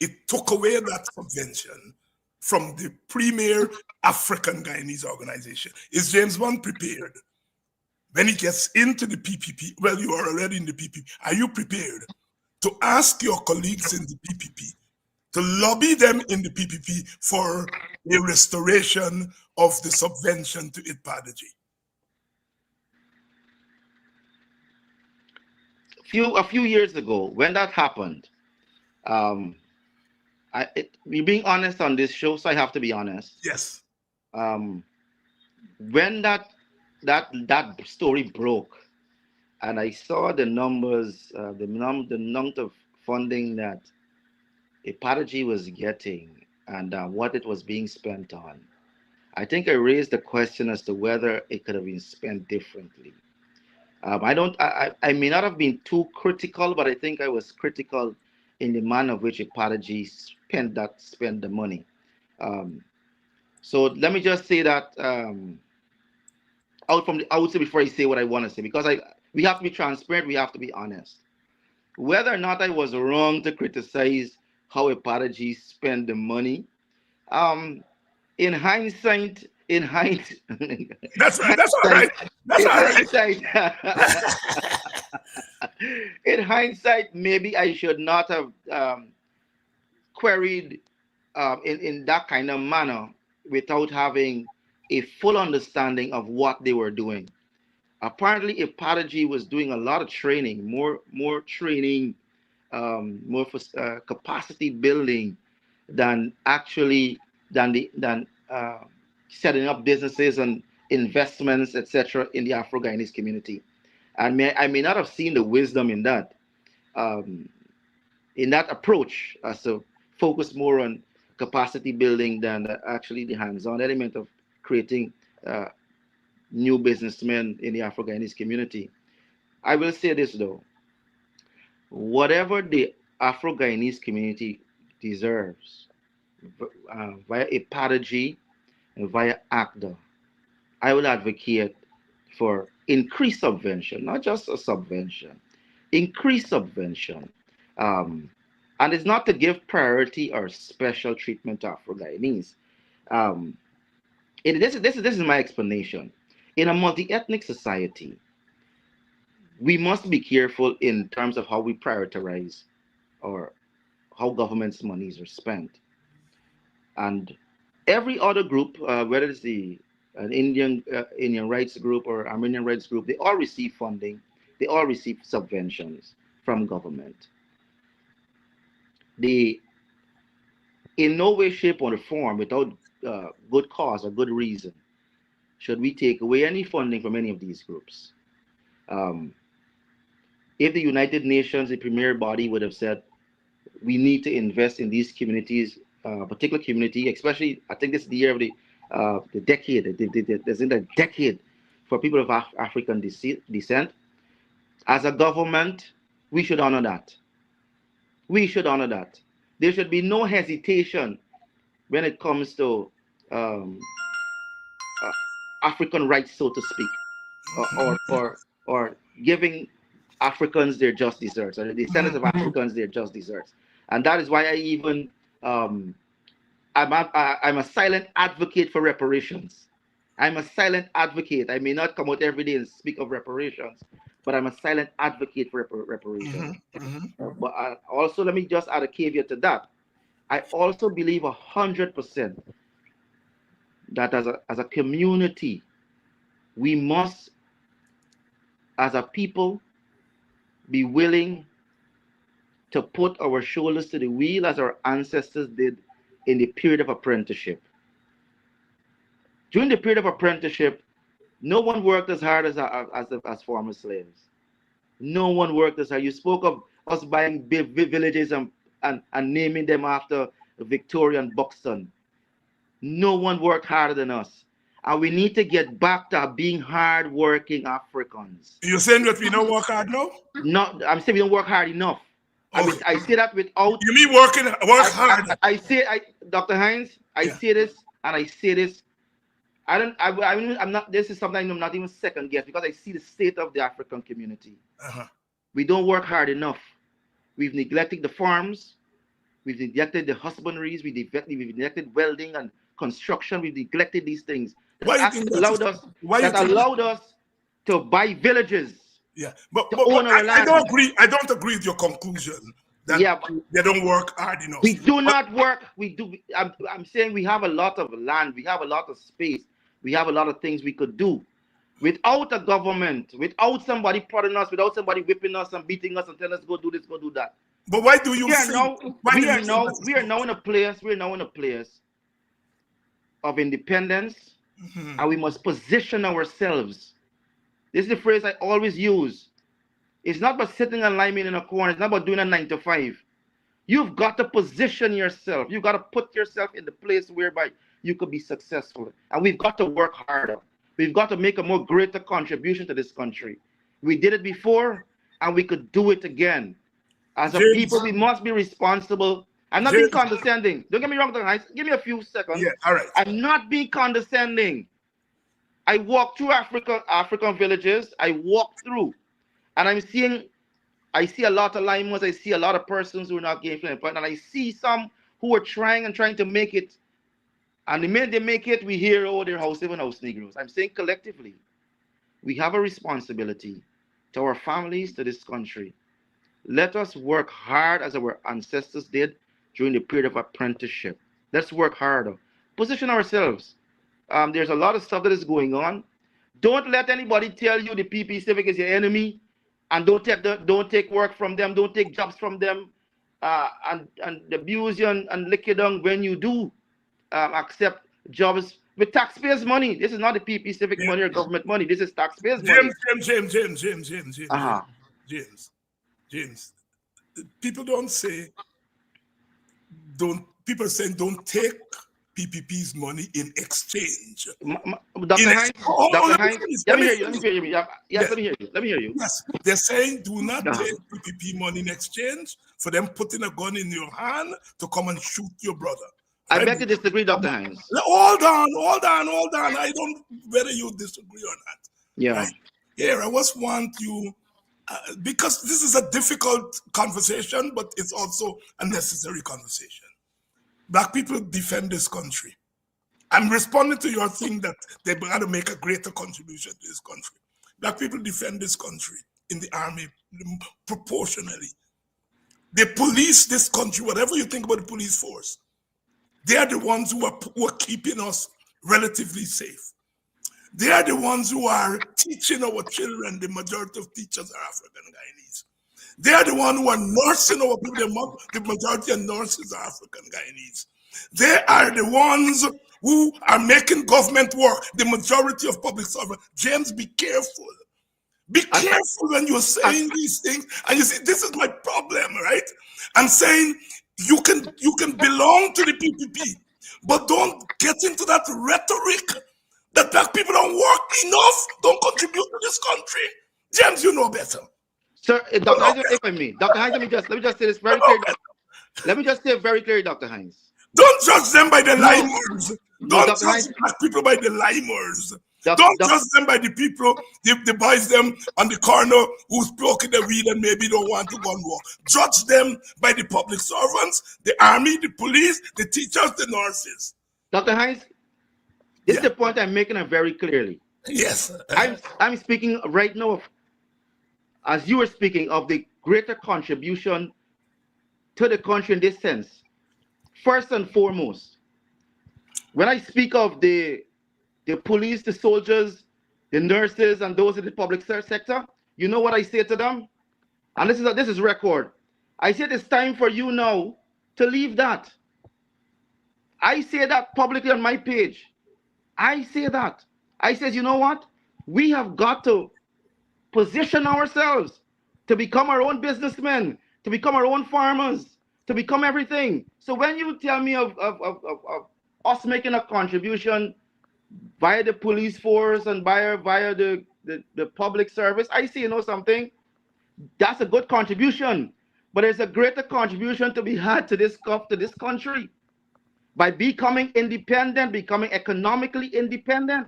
It took away that subvention from the premier African Guyanese organization. Is James Bond prepared? When he gets into the PPP, well, you are already in the PPP. Are you prepared to ask your colleagues in the PPP to lobby them in the PPP for a restoration of the subvention to ITPADG? A few years ago, when that happened, we being honest on this show, so I have to be honest. Yes. When that story broke, and I saw the numbers, the amount of funding that ITPADG was getting, and what it was being spent on, I think I raised the question as to whether it could have been spent differently. I may not have been too critical, but I think I was critical in the manner of which ITPADG spent the money. So let me just say that out from the outset before I say what I want to say, because we have to be transparent, we have to be honest. Whether or not I was wrong to criticize how ITPADG spent the money, in hindsight, that's right. That's all right. That's all right. In hindsight, maybe I should not have queried in that kind of manner without having a full understanding of what they were doing. Apparently, ITPADG was doing a lot of training, more training, more for capacity building than setting up businesses and investments, etc., in the Afro-Guyanese community. And I may not have seen the wisdom in that approach, as to focus more on capacity building than actually the hands-on element of creating new businessmen in the Afro-Guyanese community. I will say this though, whatever the Afro-Guyanese community deserves via ITPADG and via ACDA, I will advocate for increased subvention, not just a subvention, increased subvention. And it's not to give priority or special treatment to Afro-Guyanese. This is my explanation. In a multi-ethnic society, we must be careful in terms of how we prioritize or how government's monies are spent. And every other group, whether it's an Indian rights group or Armenian rights group, they all receive funding. They all receive subventions from government. In no way, shape, or form, without good cause or good reason, should we take away any funding from any of these groups. If the United Nations, the premier body, would have said, we need to invest in these communities, particular community, especially, I think this is the year of the decade, there's in a decade for people of African descent. As a government, we should honor that. We should honor that. There should be no hesitation when it comes to African rights, so to speak, or giving Africans their just desserts, or the descendants of Africans their just desserts. And that is why I even I'm a silent advocate for reparations. I'm a silent advocate. I may not come out every day and speak of reparations, but I'm a silent advocate for reparations. But also, let me just add a caveat to that. I also believe 100% that as a community, we must, as a people, be willing to put our shoulders to the wheel as our ancestors did in the period of apprenticeship. During the period of apprenticeship, No one worked as hard as former slaves. No one worked as hard. You spoke of us buying villages and naming them after Victoria and Buxton. No one worked harder than us. And we need to get back to being hard-working Africans. You're saying that we don't work hard now? No, I'm saying we don't work hard enough. Okay. I say that without. You mean work hard? Dr. Hines, I say this and I say this. I'm not. This is something I'm not even second guess because I see the state of the African community. We don't work hard enough. We've neglected the farms. We've neglected the husbandries. We've neglected welding and construction. We've neglected these things that allowed us to buy villages. Yeah, but own our land. I don't agree. I don't agree with your conclusion that they don't work hard enough. We do not work. We do. I'm saying we have a lot of land. We have a lot of space. We have a lot of things we could do. Without a government, without somebody prodding us, without somebody whipping us and beating us and telling us go do this, go do that. But why do you? We are now in a place. We are now in a place of independence, and we must position ourselves. This is the phrase I always use. It's not about sitting and lying in a corner. It's not about doing a 9 to 5. You've got to position yourself. You've got to put yourself in the place whereby you could be successful. And we've got to work harder. We've got to make a more greater contribution to this country. We did it before, and we could do it again. As a people, we must be responsible. I'm not being condescending. Don't get me wrong, guys. Give me a few seconds. Yeah, all right. I'm not being condescending. I walk through African villages. I walk through, and I see a lot of limers. I see a lot of persons who are not gainfully employed, and I see some who are trying to make it. And the minute they make it, we hear, oh, they're house Negroes. I'm saying collectively, we have a responsibility to our families, to this country. Let us work hard as our ancestors did during the period of apprenticeship. Let's work harder. Position ourselves. There's a lot of stuff that is going on. Don't let anybody tell you the PP Civic is your enemy, and don't take work from them, don't take jobs from them, and abuse you and lick you down when you do accept jobs with taxpayers' money. This is not the PP Civic money or government money. This is taxpayers' money. James, people don't say people saying don't take PPP's money in exchange. Dr. Hines, let me hear you. Yes, let me hear you. Yes, they're saying do not take PPP money in exchange for them putting a gun in your hand to come and shoot your brother. I beg to disagree, Dr. Hines. Hold on. I don't whether you disagree or not. Yeah. Right? Yeah, I just want you, because this is a difficult conversation, but it's also a necessary conversation. Black people defend this country. I'm responding to your thing that they've got to make a greater contribution to this country. Black people defend this country in the army proportionally. They police this country, whatever you think about the police force. They are the ones who are keeping us relatively safe. They are the ones who are teaching our children. The majority of teachers are African Guyanese. They are the ones who are nursing our people. The majority of nurses are African Guyanese. They are the ones who are making government work. The majority of public servants. James, be careful. Be careful when you're saying these things. And you see, this is my problem, right? I'm saying you can belong to the PPP, but don't get into that rhetoric that black people don't work enough, don't contribute to this country. James, you know better. Sir, Dr. Hines, if I may, Dr. Hines, let me just say this very clearly. Let me just say very clearly, Dr. Hines. Don't judge them by the limers. Don't judge black people by the limers. Don't judge them by the people, the boys them on the corner who's broken the weed and maybe don't want to go on war. Judge them by the public servants, the army, the police, the teachers, the nurses. Dr. Hines, this is the point I'm making very clearly. Yes. I'm speaking right now, as you were speaking, of the greater contribution to the country in this sense. First and foremost, when I speak of the police, the soldiers, the nurses, and those in the public sector, you know what I say to them? And this is record. I said it's time for you now to leave that. I say that publicly on my page. I say that. I says, you know what? We have got to position ourselves to become our own businessmen, to become our own farmers, to become everything. So when you tell me of us making a contribution via the police force and via the public service, I see, something, that's a good contribution. But there's a greater contribution to be had to this country by becoming independent, becoming economically independent.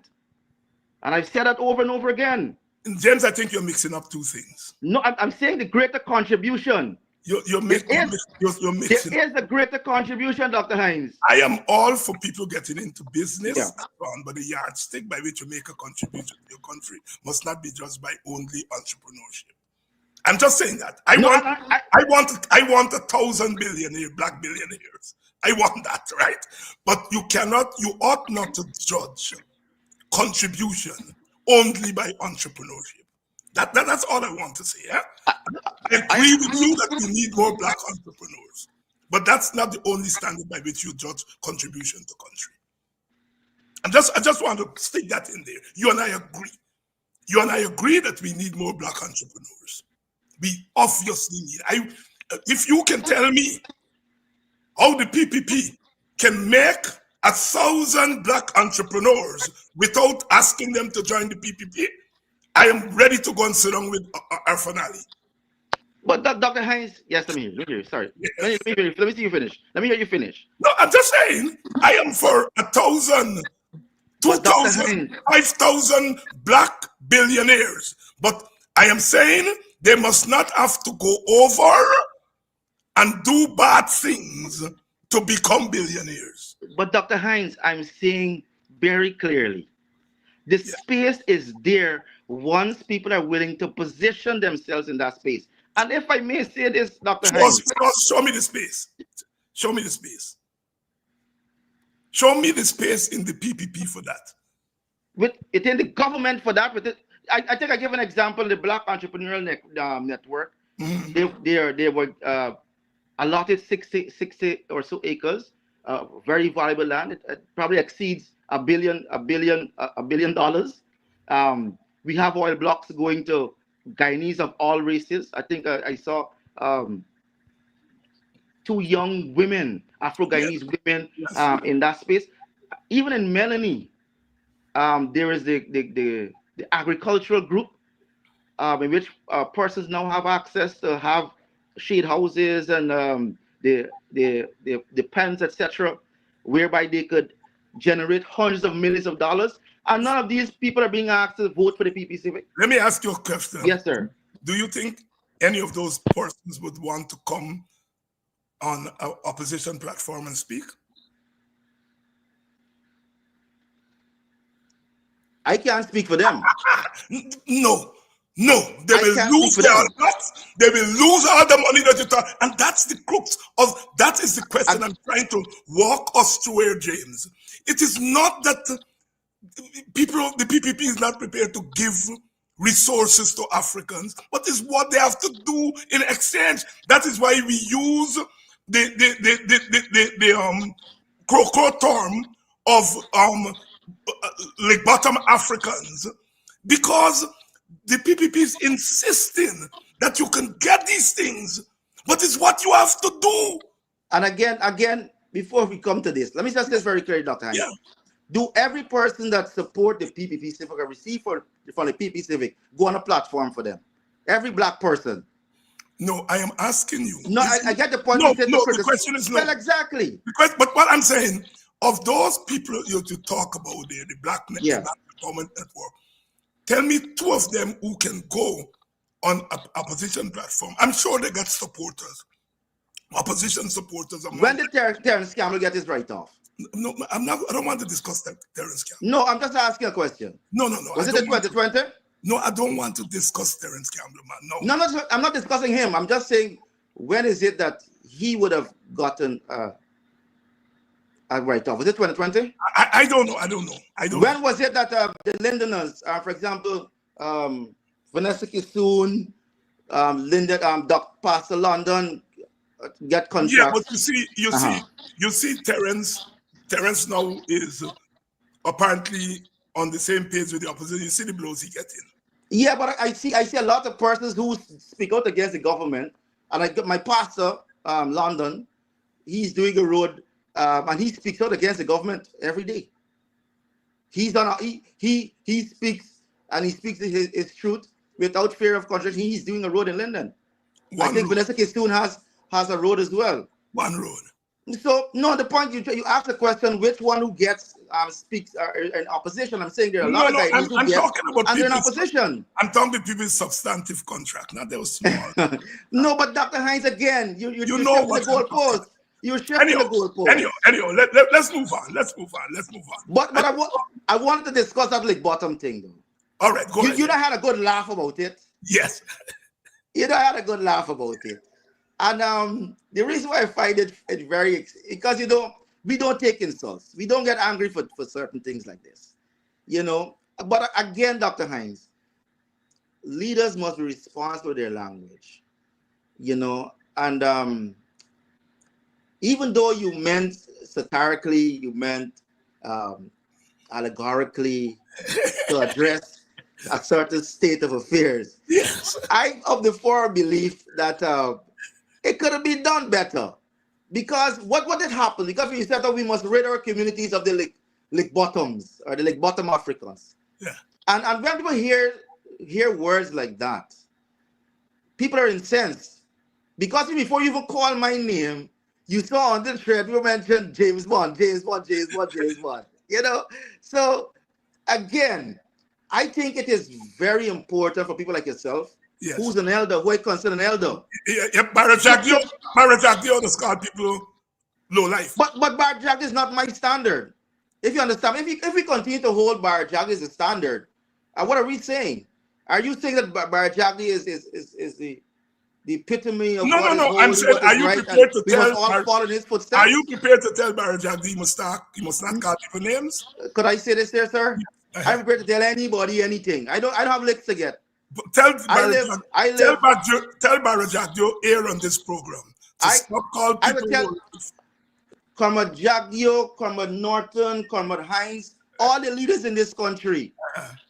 And I've said that over and over again. James, I think you're mixing up two things. No, I'm saying the greater contribution. You're mixing. There is a greater contribution, Dr. Hinds. I am all for people getting into business, but the yardstick by which you make a contribution to your country must not be judged by only entrepreneurship. I'm just saying that. I want 1,000 billionaire black billionaires. I want that, right? But you ought not to judge contribution only by entrepreneurship. That's all I want to say. Yeah? I agree with you that we need more black entrepreneurs, but that's not the only standard by which you judge contribution to country. I just want to stick that in there. You and I agree. You and I agree that we need more black entrepreneurs. We obviously need. If you can tell me how the PPP can make 1,000 black entrepreneurs without asking them to join the PPP, I am ready to go and sit down with our finale. But Dr. Hinds, yes, let me hear you. Sorry. Let me see you finish. Let me hear you finish. No, I'm just saying, I am for 1,000, 2,000, 5,000 black billionaires. But I am saying they must not have to go over and do bad things to become billionaires. But Dr. Hinds, I'm saying very clearly, the space is there once people are willing to position themselves in that space. And if I may say this, Dr. Hinds. Show me the space. Show me the space. Show me the space in the PPP for that. With it in the government for that. I think I give an example, the Black Entrepreneurial Network. Mm-hmm. They were allotted 60 or so acres, very valuable land. It probably exceeds $1 billion. We have oil blocks going to Guyanese of all races. I think I saw 2 young women, Afro-Guyanese women, in that space. Even in Melanie, there is the agricultural group in which persons now have access to have shade houses and the pens, etc., whereby they could generate hundreds of millions of dollars. And none of these people are being asked to vote for the PPC. Let me ask you a question. Yes, sir. Do you think any of those persons would want to come on an opposition platform and speak? I can't speak for them. No, they will lose their nuts. They will lose all the money that you talk, and that's the crux of that. Is the question I'm trying to walk us through here, James. It is not that the PPP is not prepared to give resources to Africans, but it's what they have to do in exchange. That is why we use the crow term of like bottom Africans, because the PPP is insisting that you can get these things, but it's what you have to do. And again, before we come to this, let me just say this very clearly, Dr. Hinds. Yeah. Do every person that support the PPP Civic or receive from the PPP Civic go on a platform for them? Every black person. No, I am asking you. No, I get the point. No, the question is no. Well, exactly. But what I'm saying, of those people you talk about there, the Black Empowerment Network, tell me 2 of them who can go on a opposition platform. I'm sure they got supporters, opposition supporters. When did Terrence Campbell get his write-off? No, I'm not. I don't want to discuss that, Terrence Campbell. No, I'm just asking a question. No. Was it the 2020? No, I don't want to discuss Terrence Campbell, man. No, I'm not discussing him. I'm just saying, when is it that he would have gotten a write-off? Was it 2020? I don't know. I don't know. When was it that the Lindoners, for example, Vanessa Kissoon, Dr. Pastor London, get contracts? Yeah, but you see, Terrence now is apparently on the same page with the opposition. You see the blows he getting. Yeah, but I see a lot of persons who speak out against the government, and I got my pastor, London. He's doing a road, and he speaks out against the government every day. He's done. He speaks, and he speaks his truth without fear of contradiction. He's doing a road in London. I think Vanessa Kistoon has a road as well. One road. So no, the point you asked the question, which one who gets speaks in opposition? I'm saying there are a lot of guys who get and they're in opposition. I'm talking about people's substantive contract, not those small. No, but Dr. Hines, again, you're shifting the goalpost. You're shifting the goalpost. Anyhow, let's move on. Let's move on. But I wanted to discuss that like bottom thing though. All right, go ahead. You don't had a good laugh about it. Yes. You don't had a good laugh about it. And the reason why I find it very, because we don't take insults. We don't get angry for certain things like this, But again, Dr. Hines, leaders must be responsible for their language, And even though you meant satirically, you meant allegorically to address a certain state of affairs, yes. I'm of the firm belief that it could have been done better, because what did happen? Because we said that we must rid our communities of the Lake Bottoms or the Lake Bottom Africans. Yeah. And when people hear words like that, people are incensed, because before you even call my name, you saw on the thread you mentioned James Bond. So again, I think it is very important for people like yourself. Yes. Who's an elder? Who I consider an elder? Yeah, Barajagdio just call people low life. But Barajagdio is not my standard. If you understand, if we continue to hold Barajagdio as a standard, what are we saying? Are you saying that Barajagdio is the epitome of what is holy, I'm saying, are you prepared to tell? All follow in his footsteps? Are you prepared to tell Barajagdio he must not call people names? Could I say this there, sir? I'm prepared to tell anybody anything. I don't have licks to get. But tell Barajagdio here on this program to stop calling people. Cormac Jagdio, Cormac Norton, Cormac Hines, all the leaders in this country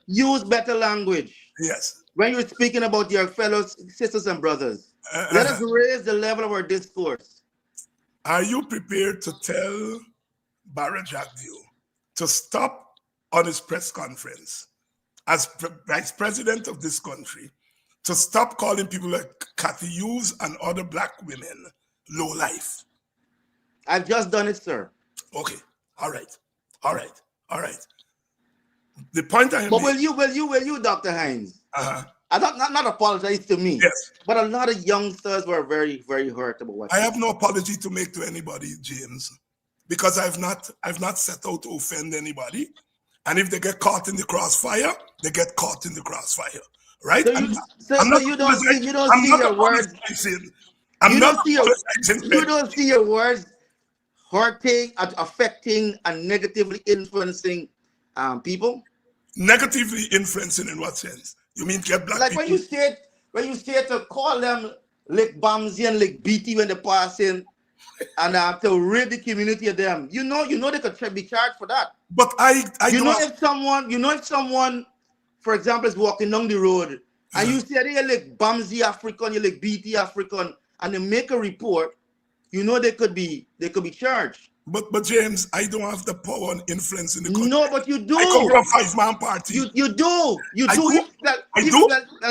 use better language. Yes. When you're speaking about your fellow sisters and brothers, let us raise the level of our discourse. Are you prepared to tell Barajagdio to stop on his press conference as vice president of this country, to stop calling people like Cathy Hughes and other black women low life? I've just done it, sir. Okay. All right. The point I am. But will you, Dr. Hines? I not apologize to me. Yes. But a lot of youngsters were very, very hurt about what. I have no apology to make to anybody, James, because I've not set out to offend anybody. And if they get caught in the crossfire, they get caught in the crossfire, right? So you don't see your words. You don't see your words hurting, affecting, and negatively influencing people. Negatively influencing in what sense? You mean get black like people? when you stay to call them like Bamsey and like BT when they pass in, and to rid the community of them. You know they could be charged for that. But if someone, for example, is walking down the road and you say they're like Bamsey African, you're like BT African, and they make a report, they could be charged. But James, I don't have the power and influence in the country. No, but you do. I come from a 5-man party. You do.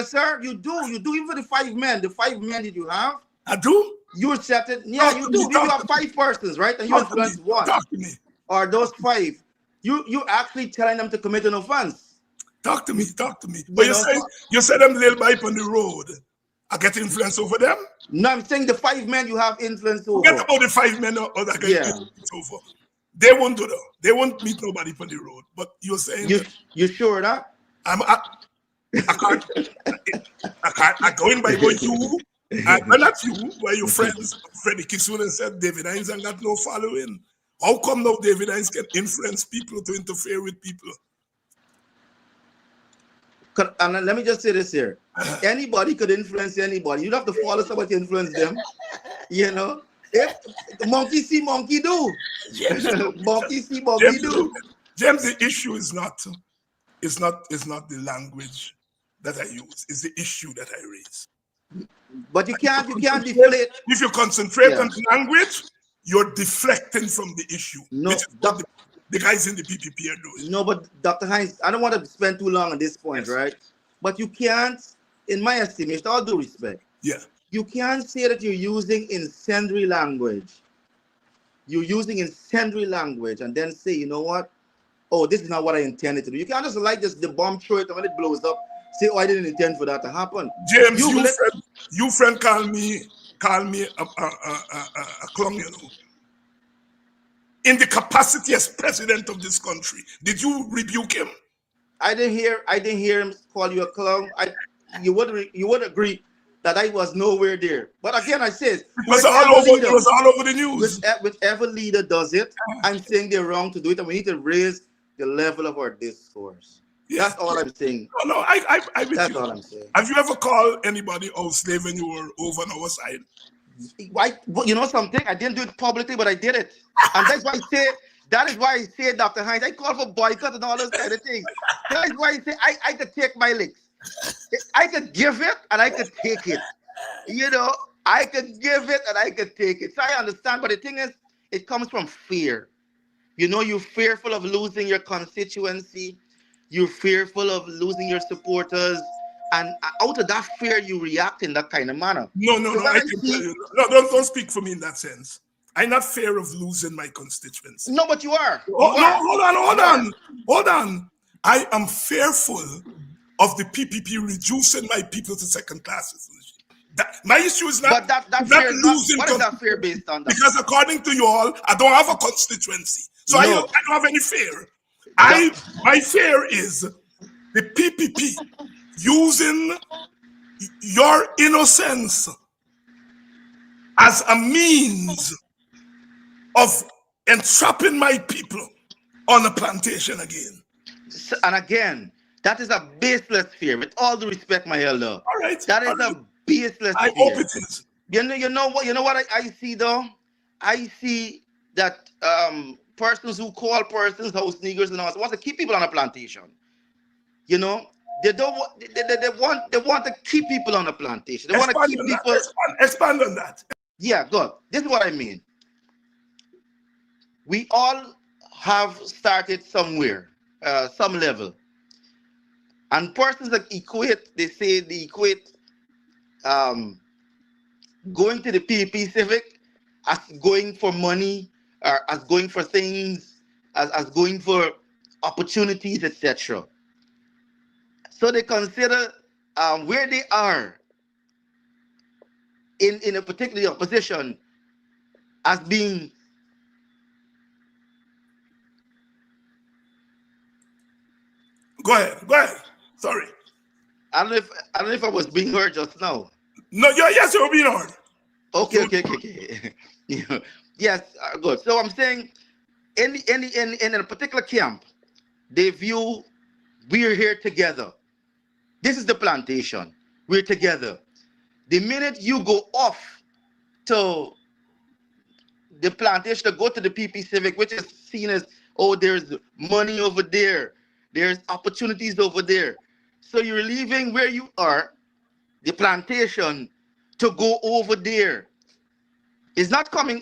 Sir, you do. Even for the 5 men. The 5 men that you have. I do. You accepted. Yeah, you do. You have 5 persons, right? And you influence 1. Talk to me. Or those 5. You actually telling them to commit an offense. Talk to me. But you say them little bike on the road. I get influence over them? No, I'm saying the 5 men you have influence over. Forget about the 5 men that get influence over. They won't do that. They won't meet nobody on the road. But you're saying you sure that? I go in by what you, but not you, where your friends, Freddie Kisoon said David Hines ain't got no following. How come now David Hines can influence people to interfere with people? And let me just say this here. Anybody could influence anybody. You don't have to follow somebody to influence them. If monkey see, monkey do. Yes. Monkey see, monkey do. James, the issue is not It's not the language that I use. It's the issue that I raise. But you can't deflate. If you concentrate Yeah. on the language, you're deflecting from the issue, which No, is what the guys in the PPP are doing. no, but Dr. Hines, I don't want to spend too long on this point, Yes. right? But you can't, in my estimation, all due respect, Yeah. you can't say that you're using incendiary language. You're using incendiary language and then say, you know what? Oh, this is not what I intended to do. You can't just like this, the bomb throw it and when it blows up, say, oh, I didn't intend for that to happen. James, you friend call me a clown, you know. In the capacity as president of this country, did you rebuke him? I didn't hear him call you a clown. You would agree that I was nowhere there. But again, I says it was all over the news. Whichever leader does it, I'm saying they're wrong to do it, and we need to raise the level of our discourse. Yeah. That's all I'm saying. No, that's all I'm saying. Have you ever called anybody out slave when you were over on our side? You know something? I didn't do it publicly, but I did it, and that's why I say, Dr. Hines, I call for boycott and all those kind of things. That's why I say I could take my licks. I could give it and I could take it. You know, I could give it and I could take it. So I understand, but the thing is, it comes from fear. You know, you're fearful of losing your constituency. You're fearful of losing your supporters. And out of that fear, you react in that kind of manner. No, I can tell you. No, don't speak for me in that sense. I'm not fear of losing my constituency. No, but you are. Hold on. I am fearful of the PPP reducing my people to second-class citizenship. My issue is not that fear losing. What is that fear based on? Because according to you all, I don't have a constituency, so I don't have any fear. My fear is the PPP using your innocence as a means of entrapping my people on a plantation again. And again, that is a baseless fear. With all due respect, my elder. All right. That is a baseless fear. I hope it is. You know what I see though? I see that persons who call persons house niggers and all want to keep people on a plantation. You know, they want to keep people on a plantation. They want to keep people. Expand on that. Yeah, good. This is what I mean. We all have started somewhere, some level. And persons that equate going to the PPP Civic as going for money, or as going for things, as going for opportunities, etc. So they consider where they are in a particular position as being Go ahead. Sorry. I don't know if I was being heard just now. No, yes, you were being heard. Okay. Yes, good. So I'm saying, in a particular camp, they view we're here together. This is the plantation. We're together. The minute you go off to the plantation to go to the PP Civic, which is seen as, oh, there's money over there. There's opportunities over there. So you're leaving where you are, the plantation, to go over there. It's not going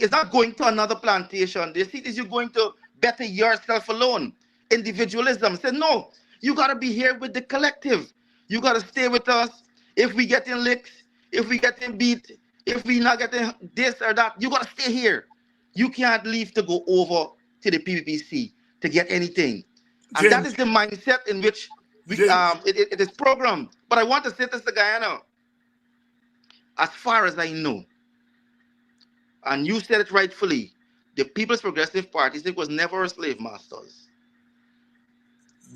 to another plantation. They see this, you're going to better yourself alone. Individualism. Say, no, you got to be here with the collective. You got to stay with us. If we getting licks, if we getting beat, if we not getting this or that, you got to stay here. You can't leave to go over to the PPPC to get anything. And that is the mindset in which it is programmed. But I want to say this to Guyana. As far as I know, and you said it rightfully, the People's Progressive Party, it was never a slave masters.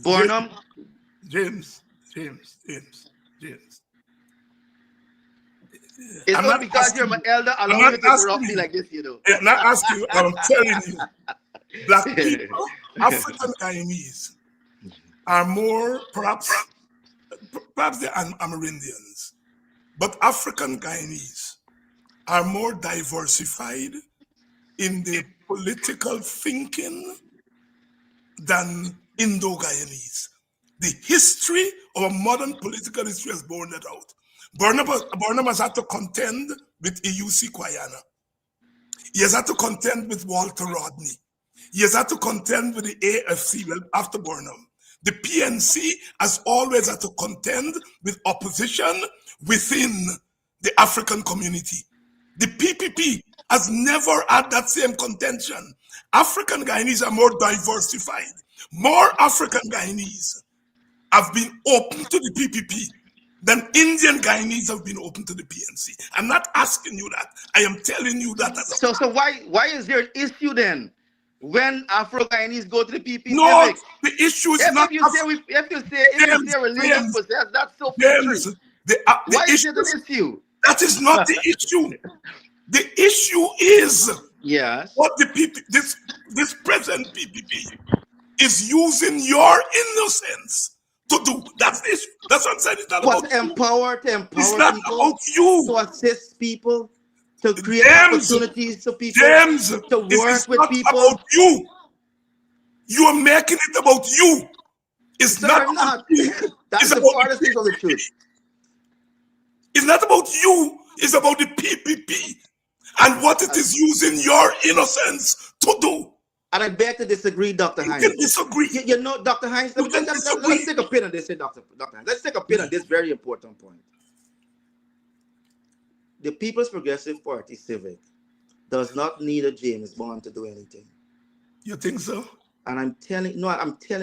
Burnham. James. It's not because you're my elder, allow you to interrupt me like this, you know. I'm not asking you, I'm telling you. Black people, African Guyanese, are more, perhaps they're Amerindians, but African Guyanese are more diversified in their political thinking than Indo-Guyanese. The history of modern political history has borne that out. Burnham has had to contend with EUC Guyana. He has had to contend with Walter Rodney. He has had to contend with the AFC after Burnham. The PNC has always had to contend with opposition within the African community. The PPP has never had that same contention. African Guyanese are more diversified. More African Guyanese have been open to the PPP than Indian Guyanese have been open to the PNC. I'm not asking you that. I am telling you that as a So why is there an issue then when Afro-Guyanese go to the PPP? No, the issue is not. If you say religious possess, that's so filthy. Why is it an issue? That is not the issue. The issue is what the PPP, this present PPP is using your innocence to do. That's the issue. That's what I'm saying. It's not about to empower it's not people, about you. to assist people, to create opportunities for people, to work with people. About you. You are making it about you. It's not about you. That's the farthest thing from the truth. It's not about you. It's about the PPP and what it is using your innocence to do. And I beg to disagree, Dr. Hinds. You can disagree. You know, Dr. Hinds, let's take a pin on this, Dr. Hinds. Let's take a pin on this very important point. The People's Progressive Party Civic does not need a James Bond to do anything. You think so? And I'm telling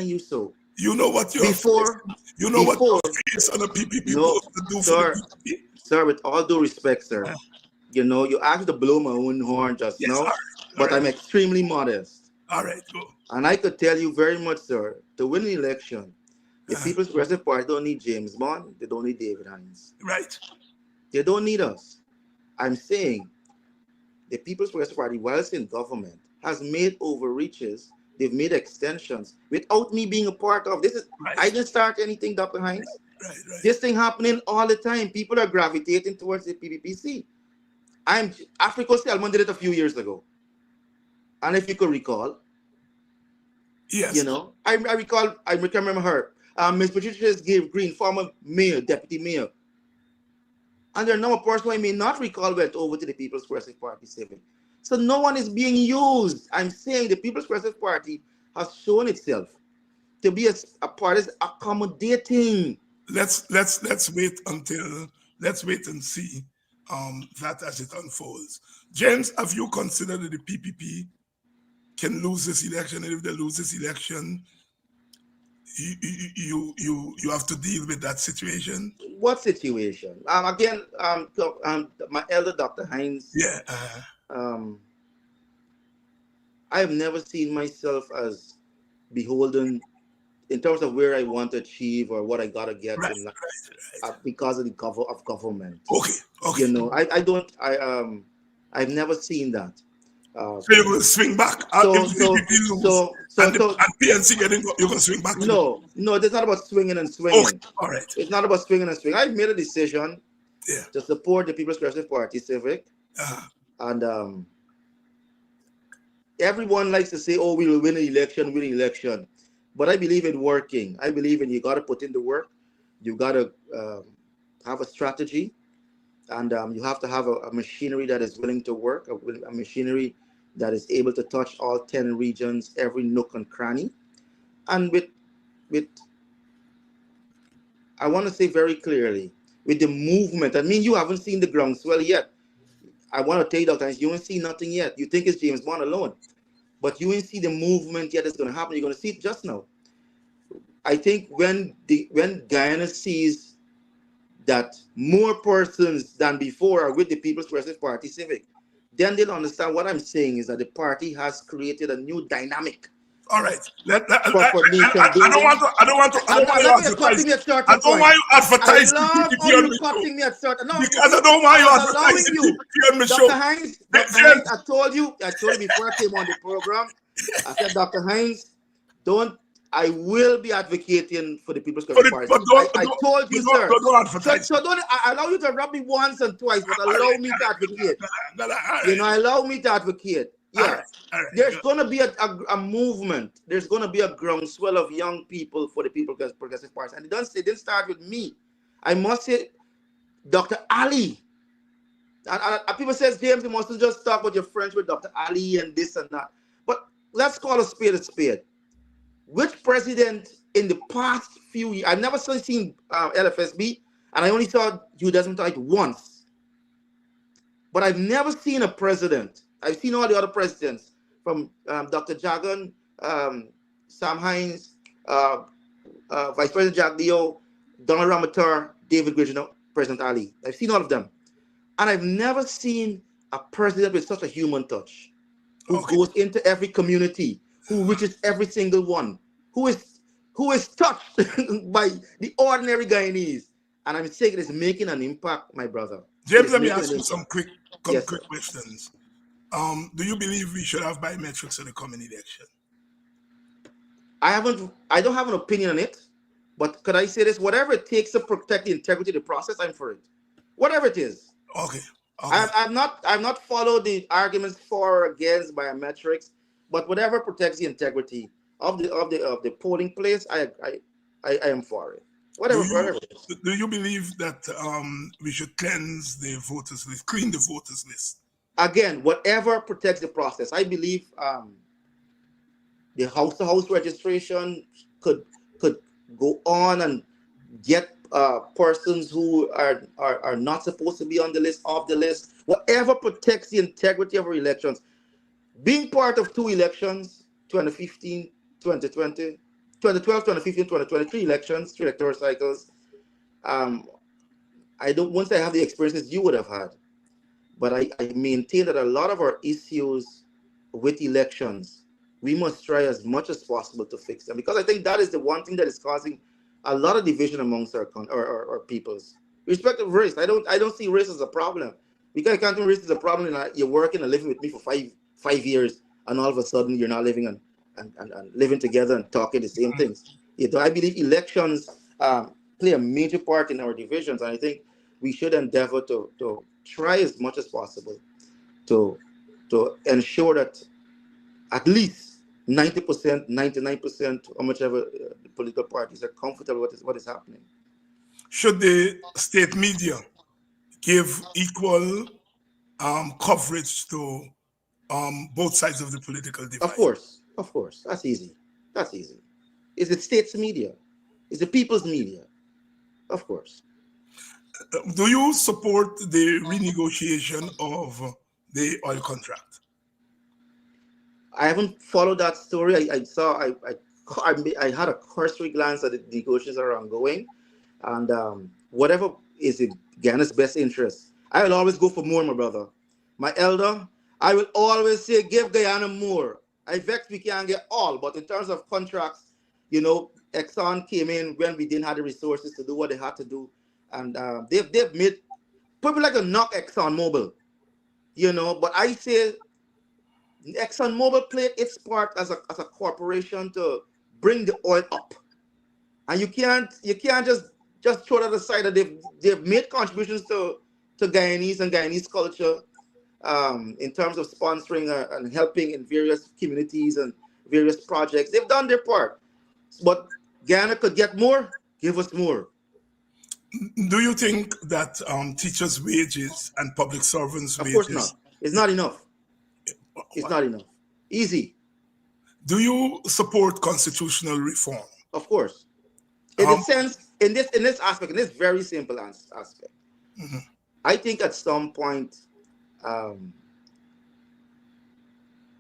you so. You know what your face on a PPP to do for the PPP? Sir, with all due respect, sir, you know, you asked to blow my own horn just now, but I'm extremely modest. All right, go. And I could tell you very much, sir, to win the election, the People's Progressive Party don't need James Bond, they don't need David Hinds. Right. They don't need us. I'm saying the People's Progressive Party, whilst in government, has made overreaches. They've made extensions without me being a part of this. I didn't start anything, Dr. Hinds. Right. This thing happening all the time. People are gravitating towards the PPPC. Africa Selman did it a few years ago. And if you could recall, yes, you know, I remember her. Ms. Patricia Green, former mayor, deputy mayor. And there are no person I may not recall went over to the People's Progressive Party Civic. So no one is being used. I'm saying the People's Progressive Party has shown itself to be a party that's accommodating. Let's wait and see that as it unfolds. James, have you considered that the PPP can lose this election, and if they lose this election, you have to deal with that situation? What situation? Again, my elder Dr. Hinds. Yeah. I have never seen myself as beholden in terms of where I want to achieve or what I gotta get in life because of the cover of government. Okay. You know, I've never seen that. So you will swing back. And PNC you can swing back. No, it's not about swinging and swinging. Okay. All right. It's not about swinging and swinging. I've made a decision to support the People's Progressive Party Civic. And everyone likes to say, oh, we will win an election. But I believe in working. I believe in you got to put in the work. You got to have a strategy. And you have to have a machinery that is willing to work, a machinery that is able to touch all 10 regions, every nook and cranny. And I want to say very clearly, with the movement, I mean, you haven't seen the groundswell yet. I want to tell you, Dr. Hinds, you ain't see nothing yet. You think it's James Bond alone. But you ain't see the movement yet that's going to happen. You're going to see it just now. I think when Guyana sees that more persons than before are with the People's Progressive Party Civic, then they'll understand what I'm saying is that the party has created a new dynamic. All right. I don't want you advertising because I don't want you advertising on the show. Dr. Hinds, I told you before I came on the program, I said, Dr. Hinds, I will be advocating for the People's Progressive Party. I told you, sir. I allow you to rub me once and twice, but allow me to advocate. Allow me to advocate. All Yeah, right. All right. there's Good. going to be a movement. There's going to be a groundswell of young people for the People Progressive Party. And it didn't start with me. I must say, Dr. Ali. And people says, James, you mustn't just talk about your friends with Dr. Ali and this and that. But let's call a spade a spade. Which president in the past few years, I've never seen LFSB, and I only saw Judaism Tide once. But I've never seen a president. I've seen all the other presidents from Dr. Jagan, Sam Hines, Vice President Jack Leo, Donald Ramatar, David Gridgen, President Ali. I've seen all of them. And I've never seen a president with such a human touch, who goes into every community, who reaches every single one, who is touched by the ordinary Guyanese. And I'm saying it is making an impact, my brother. James, let me ask you some quick Yes, questions. Do you believe we should have biometrics in the coming election? I don't have an opinion on it, but could I say this? Whatever it takes to protect the integrity of the process, I'm for it. Whatever it is. Okay. I've not followed the arguments for or against biometrics, but whatever protects the integrity of the polling place, I am for it. Whatever. Do you believe that we should cleanse the voters list, clean the voters list? Again, whatever protects the process. I believe the house-to-house registration could go on and get persons who are not supposed to be on the list off the list. Whatever protects the integrity of our elections. Being part of two elections, 2015, 2020, 2012, 2015, 2023 elections, 3 electoral cycles. Once I have the experiences you would have had, but I maintain that a lot of our issues with elections, we must try as much as possible to fix them, because I think that is the one thing that is causing a lot of division amongst our peoples. Respect of race, I don't see race as a problem, because I can't think race is a problem. And you're working and living with me for five years, and all of a sudden you're not living and living together and talking the same things. I believe elections play a major part in our divisions, and I think we should endeavor to try as much as possible to ensure that at least 90%, 99%, or whichever the political parties are comfortable with what is happening. Should the state media give equal coverage to both sides of the political divide? Of course. That's easy. It's the state's media. It's the people's media. Of course. Do you support the renegotiation of the oil contract? I haven't followed that story. I saw. I had a cursory glance at the negotiations are ongoing, and whatever is in Ghana's best interest, I will always go for more, my brother. My elder, I will always say, give Guyana more. I vex we can't get all, but in terms of contracts, Exxon came in when we didn't have the resources to do what they had to do, and they've made people like to knock Exxon Mobil, But I say Exxon Mobil played its part as a corporation to bring the oil up, and you can't just throw that aside. That they've made contributions to Guyanese and Guyanese culture in terms of sponsoring and helping in various communities and various projects. They've done their part, but Guyana could get more. Give us more. Do you think that teachers' wages and public servants' wages? Of course not. It's not enough. It's not enough. Easy. Do you support constitutional reform? Of course. In a sense, in this aspect, in this very simple aspect, I think at some point, and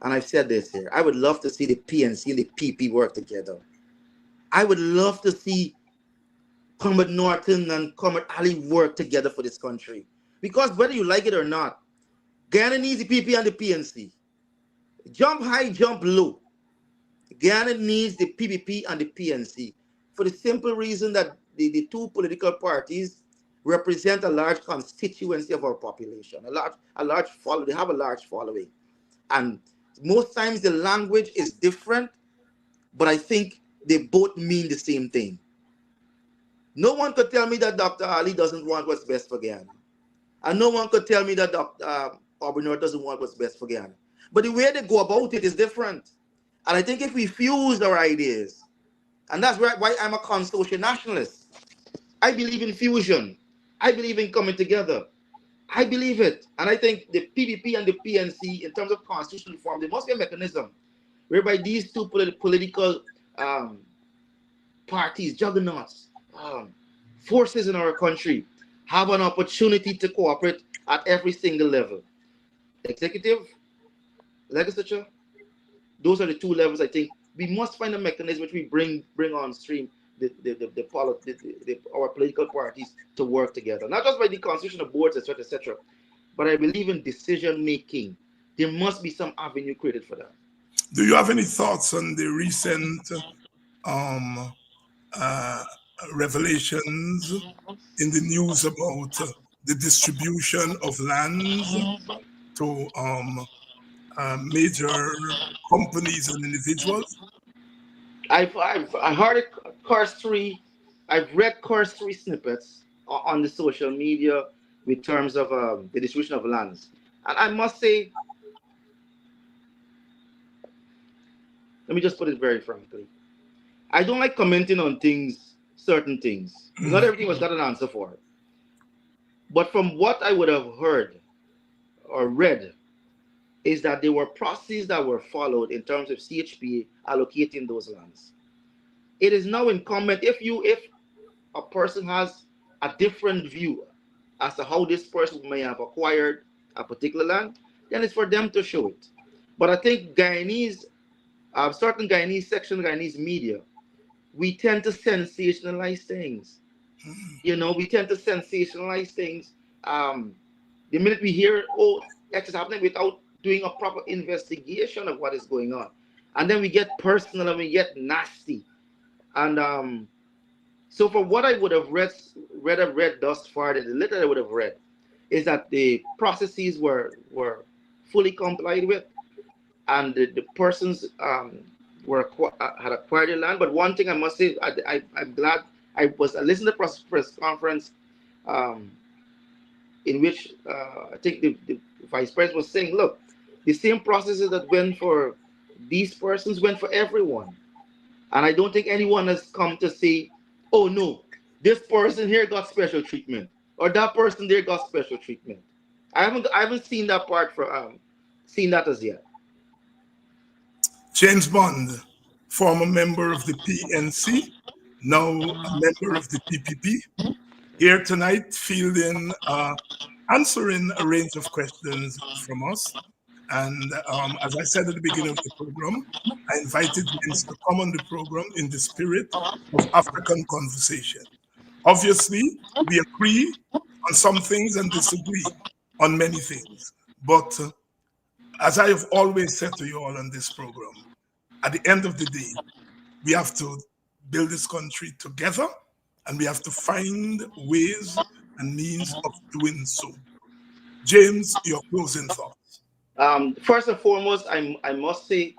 I've said this here, I would love to see the PNC and the PP work together. I would love to see Comrade Norton and Comrade Ali work together for this country. Because whether you like it or not, Guyana needs the PP and the PNC. Jump high, jump low. Guyana needs the PPP and the PNC for the simple reason that the two political parties represent a large constituency of our population, a large follow. They have a large following, and most times the language is different, but I think they both mean the same thing. No one could tell me that Dr. Ali doesn't want what's best for Guyana, and no one could tell me that Dr. Aubrey North doesn't want what's best for Guyana. But the way they go about it is different. And I think if we fuse our ideas, and that's why I'm a consocial nationalist. I believe in fusion. I believe in coming together. I believe it. And I think the PPP and the PNC, in terms of constitutional reform, there must be a mechanism whereby these two political um, parties, juggernauts, forces in our country have an opportunity to cooperate at every single level. Executive, legislature, those are the two levels. I think we must find a mechanism which we bring on stream our political parties to work together, not just by the constitution of boards, etc., etc. But I believe in decision making. There must be some avenue created for that. Do you have any thoughts on the recent um, uh, revelations in the news about the distribution of lands to major companies and individuals? I've heard cursory, I've read cursory snippets on the social media with terms of the distribution of lands, and I must say, let me just put it very frankly, I don't like commenting on things, certain things. Not everything was got an answer for. But from what I would have heard or read, is that there were processes that were followed in terms of CHP allocating those lands. It is now incumbent if a person has a different view as to how this person may have acquired a particular land, then it's for them to show it. But I think Guyanese, certain Guyanese section, Guyanese media, we tend to sensationalize things. We tend to sensationalize things. The minute we hear, oh, X is happening, without doing a proper investigation of what is going on. And then we get personal and we get nasty. And so for what I would have read thus far, the little I would have read, is that the processes were fully complied with, and the persons had acquired the land. But one thing I must say, I'm glad I listened to the press conference in which I think the vice president was saying, look, the same processes that went for these persons went for everyone. And I don't think anyone has come to say, oh no, this person here got special treatment, or that person there got special treatment. I haven't seen that part seen that as yet. James Bond, former member of the PNC, now a member of the PPP, here tonight fielding, answering a range of questions from us. And as I said at the beginning of the program, I invited James to come on the program in the spirit of African conversation. Obviously, we agree on some things and disagree on many things. But as I have always said to you all on this program, at the end of the day, we have to build this country together, and we have to find ways and means of doing so. James, your closing thoughts. First and foremost, I must say,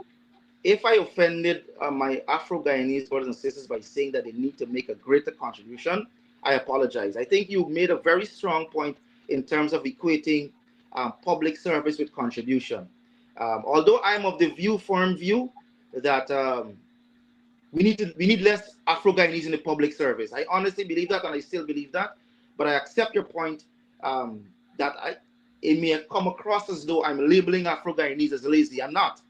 if I offended my Afro-Guyanese brothers and sisters by saying that they need to make a greater contribution, I apologize. I think you made a very strong point in terms of equating public service with contribution. Although I'm of the firm view that we need less Afro-Guyanese in the public service. I honestly believe that, and I still believe that. But I accept your point that it may come across as though I'm labeling Afro-Guyanese as lazy. I'm not.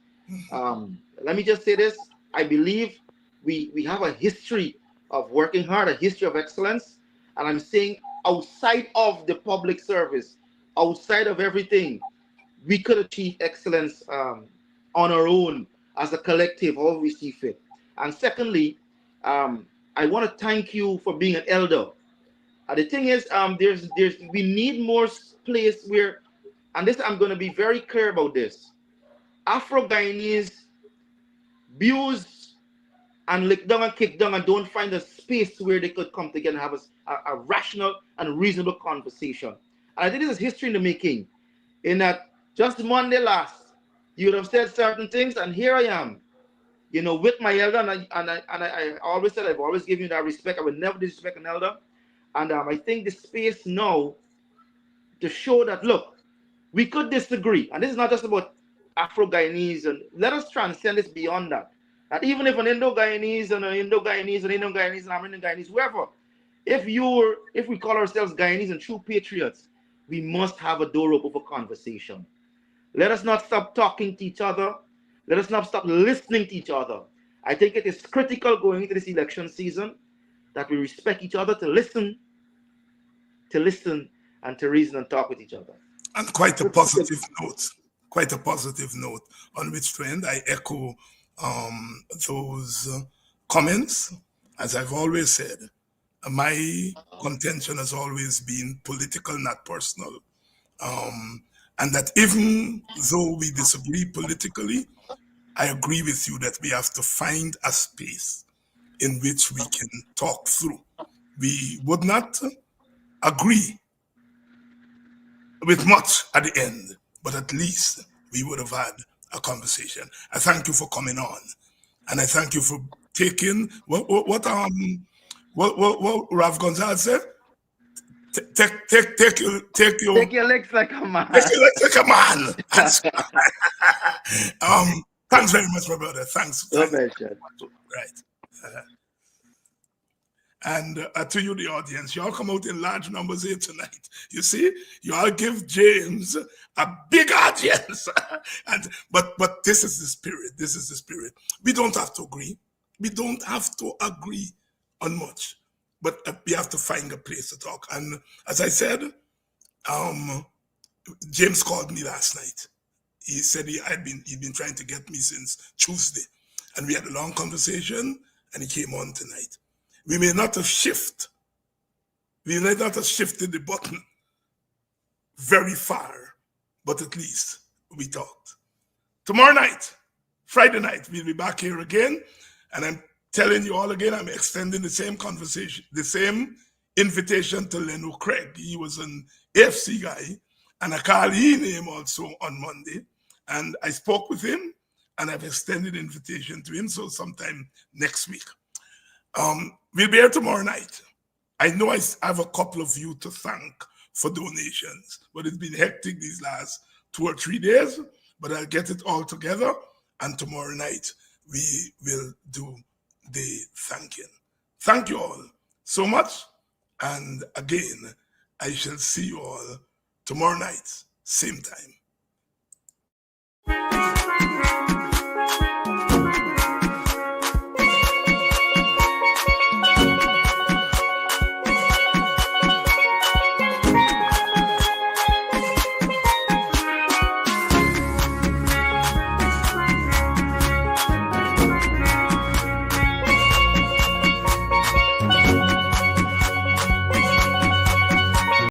Let me just say this. I believe we have a history of working hard, a history of excellence. And I'm saying outside of the public service, outside of everything, we could achieve excellence on our own as a collective, how we see fit. And secondly, I want to thank you for being an elder. The thing is, we need more place where, and this, I'm going to be very clear about this. Afro-Guyanese abuse and lick down and kick down and don't find a space where they could come together and have a rational and reasonable conversation. And I think this is history in the making, in that just Monday last, you would have said certain things, and here I am, with my elder, and I always said I've always given you that respect. I would never disrespect an elder. And I think the space now to show that, look, we could disagree. And this is not just about Afro-Guyanese, and let us transcend this beyond that. That even if an Indo-Guyanese and an Indo-Guyanese and Indo-Guyanese and American Guyanese, whoever, if we call ourselves Guyanese and true patriots, we must have a door open for conversation. Let us not stop talking to each other. Let us not stop listening to each other. I think it is critical going into this election season that we respect each other, to listen, and to reason and talk with each other. And quite a positive note on which to end. I echo those comments. As I've always said, my contention has always been political, not personal. And that even though we disagree politically, I agree with you that we have to find a space in which we can talk through. We would not agree with much at the end, but at least we would have had a conversation. I thank you for coming on, and I thank you for taking what Rav Gonzalez said. Take your legs like a man. Take your legs like a man. Thanks very much, my brother. Thanks. Right. And to you, the audience, y'all come out in large numbers here tonight. You see, y'all give James a big audience. But this is the spirit. This is the spirit. We don't have to agree. We don't have to agree on much. But we have to find a place to talk. And as I said, James called me last night. He said he'd been trying to get me since Tuesday. And we had a long conversation, and he came on tonight. We may not have shifted the button very far, but at least we talked. Tomorrow night, Friday night, we'll be back here again, and I'm telling you all again, I'm extending the same conversation, the same invitation to Leno Craig. He was an AFC guy, and I called his name also on Monday, and I spoke with him, and I've extended the invitation to him, so sometime next week. We'll be here tomorrow night. I know I have a couple of you to thank for donations, but it's been hectic these last 2 or 3 days, but I'll get it all together, and tomorrow night we will do the thanking. Thank you all so much, and again, I shall see you all tomorrow night, same time.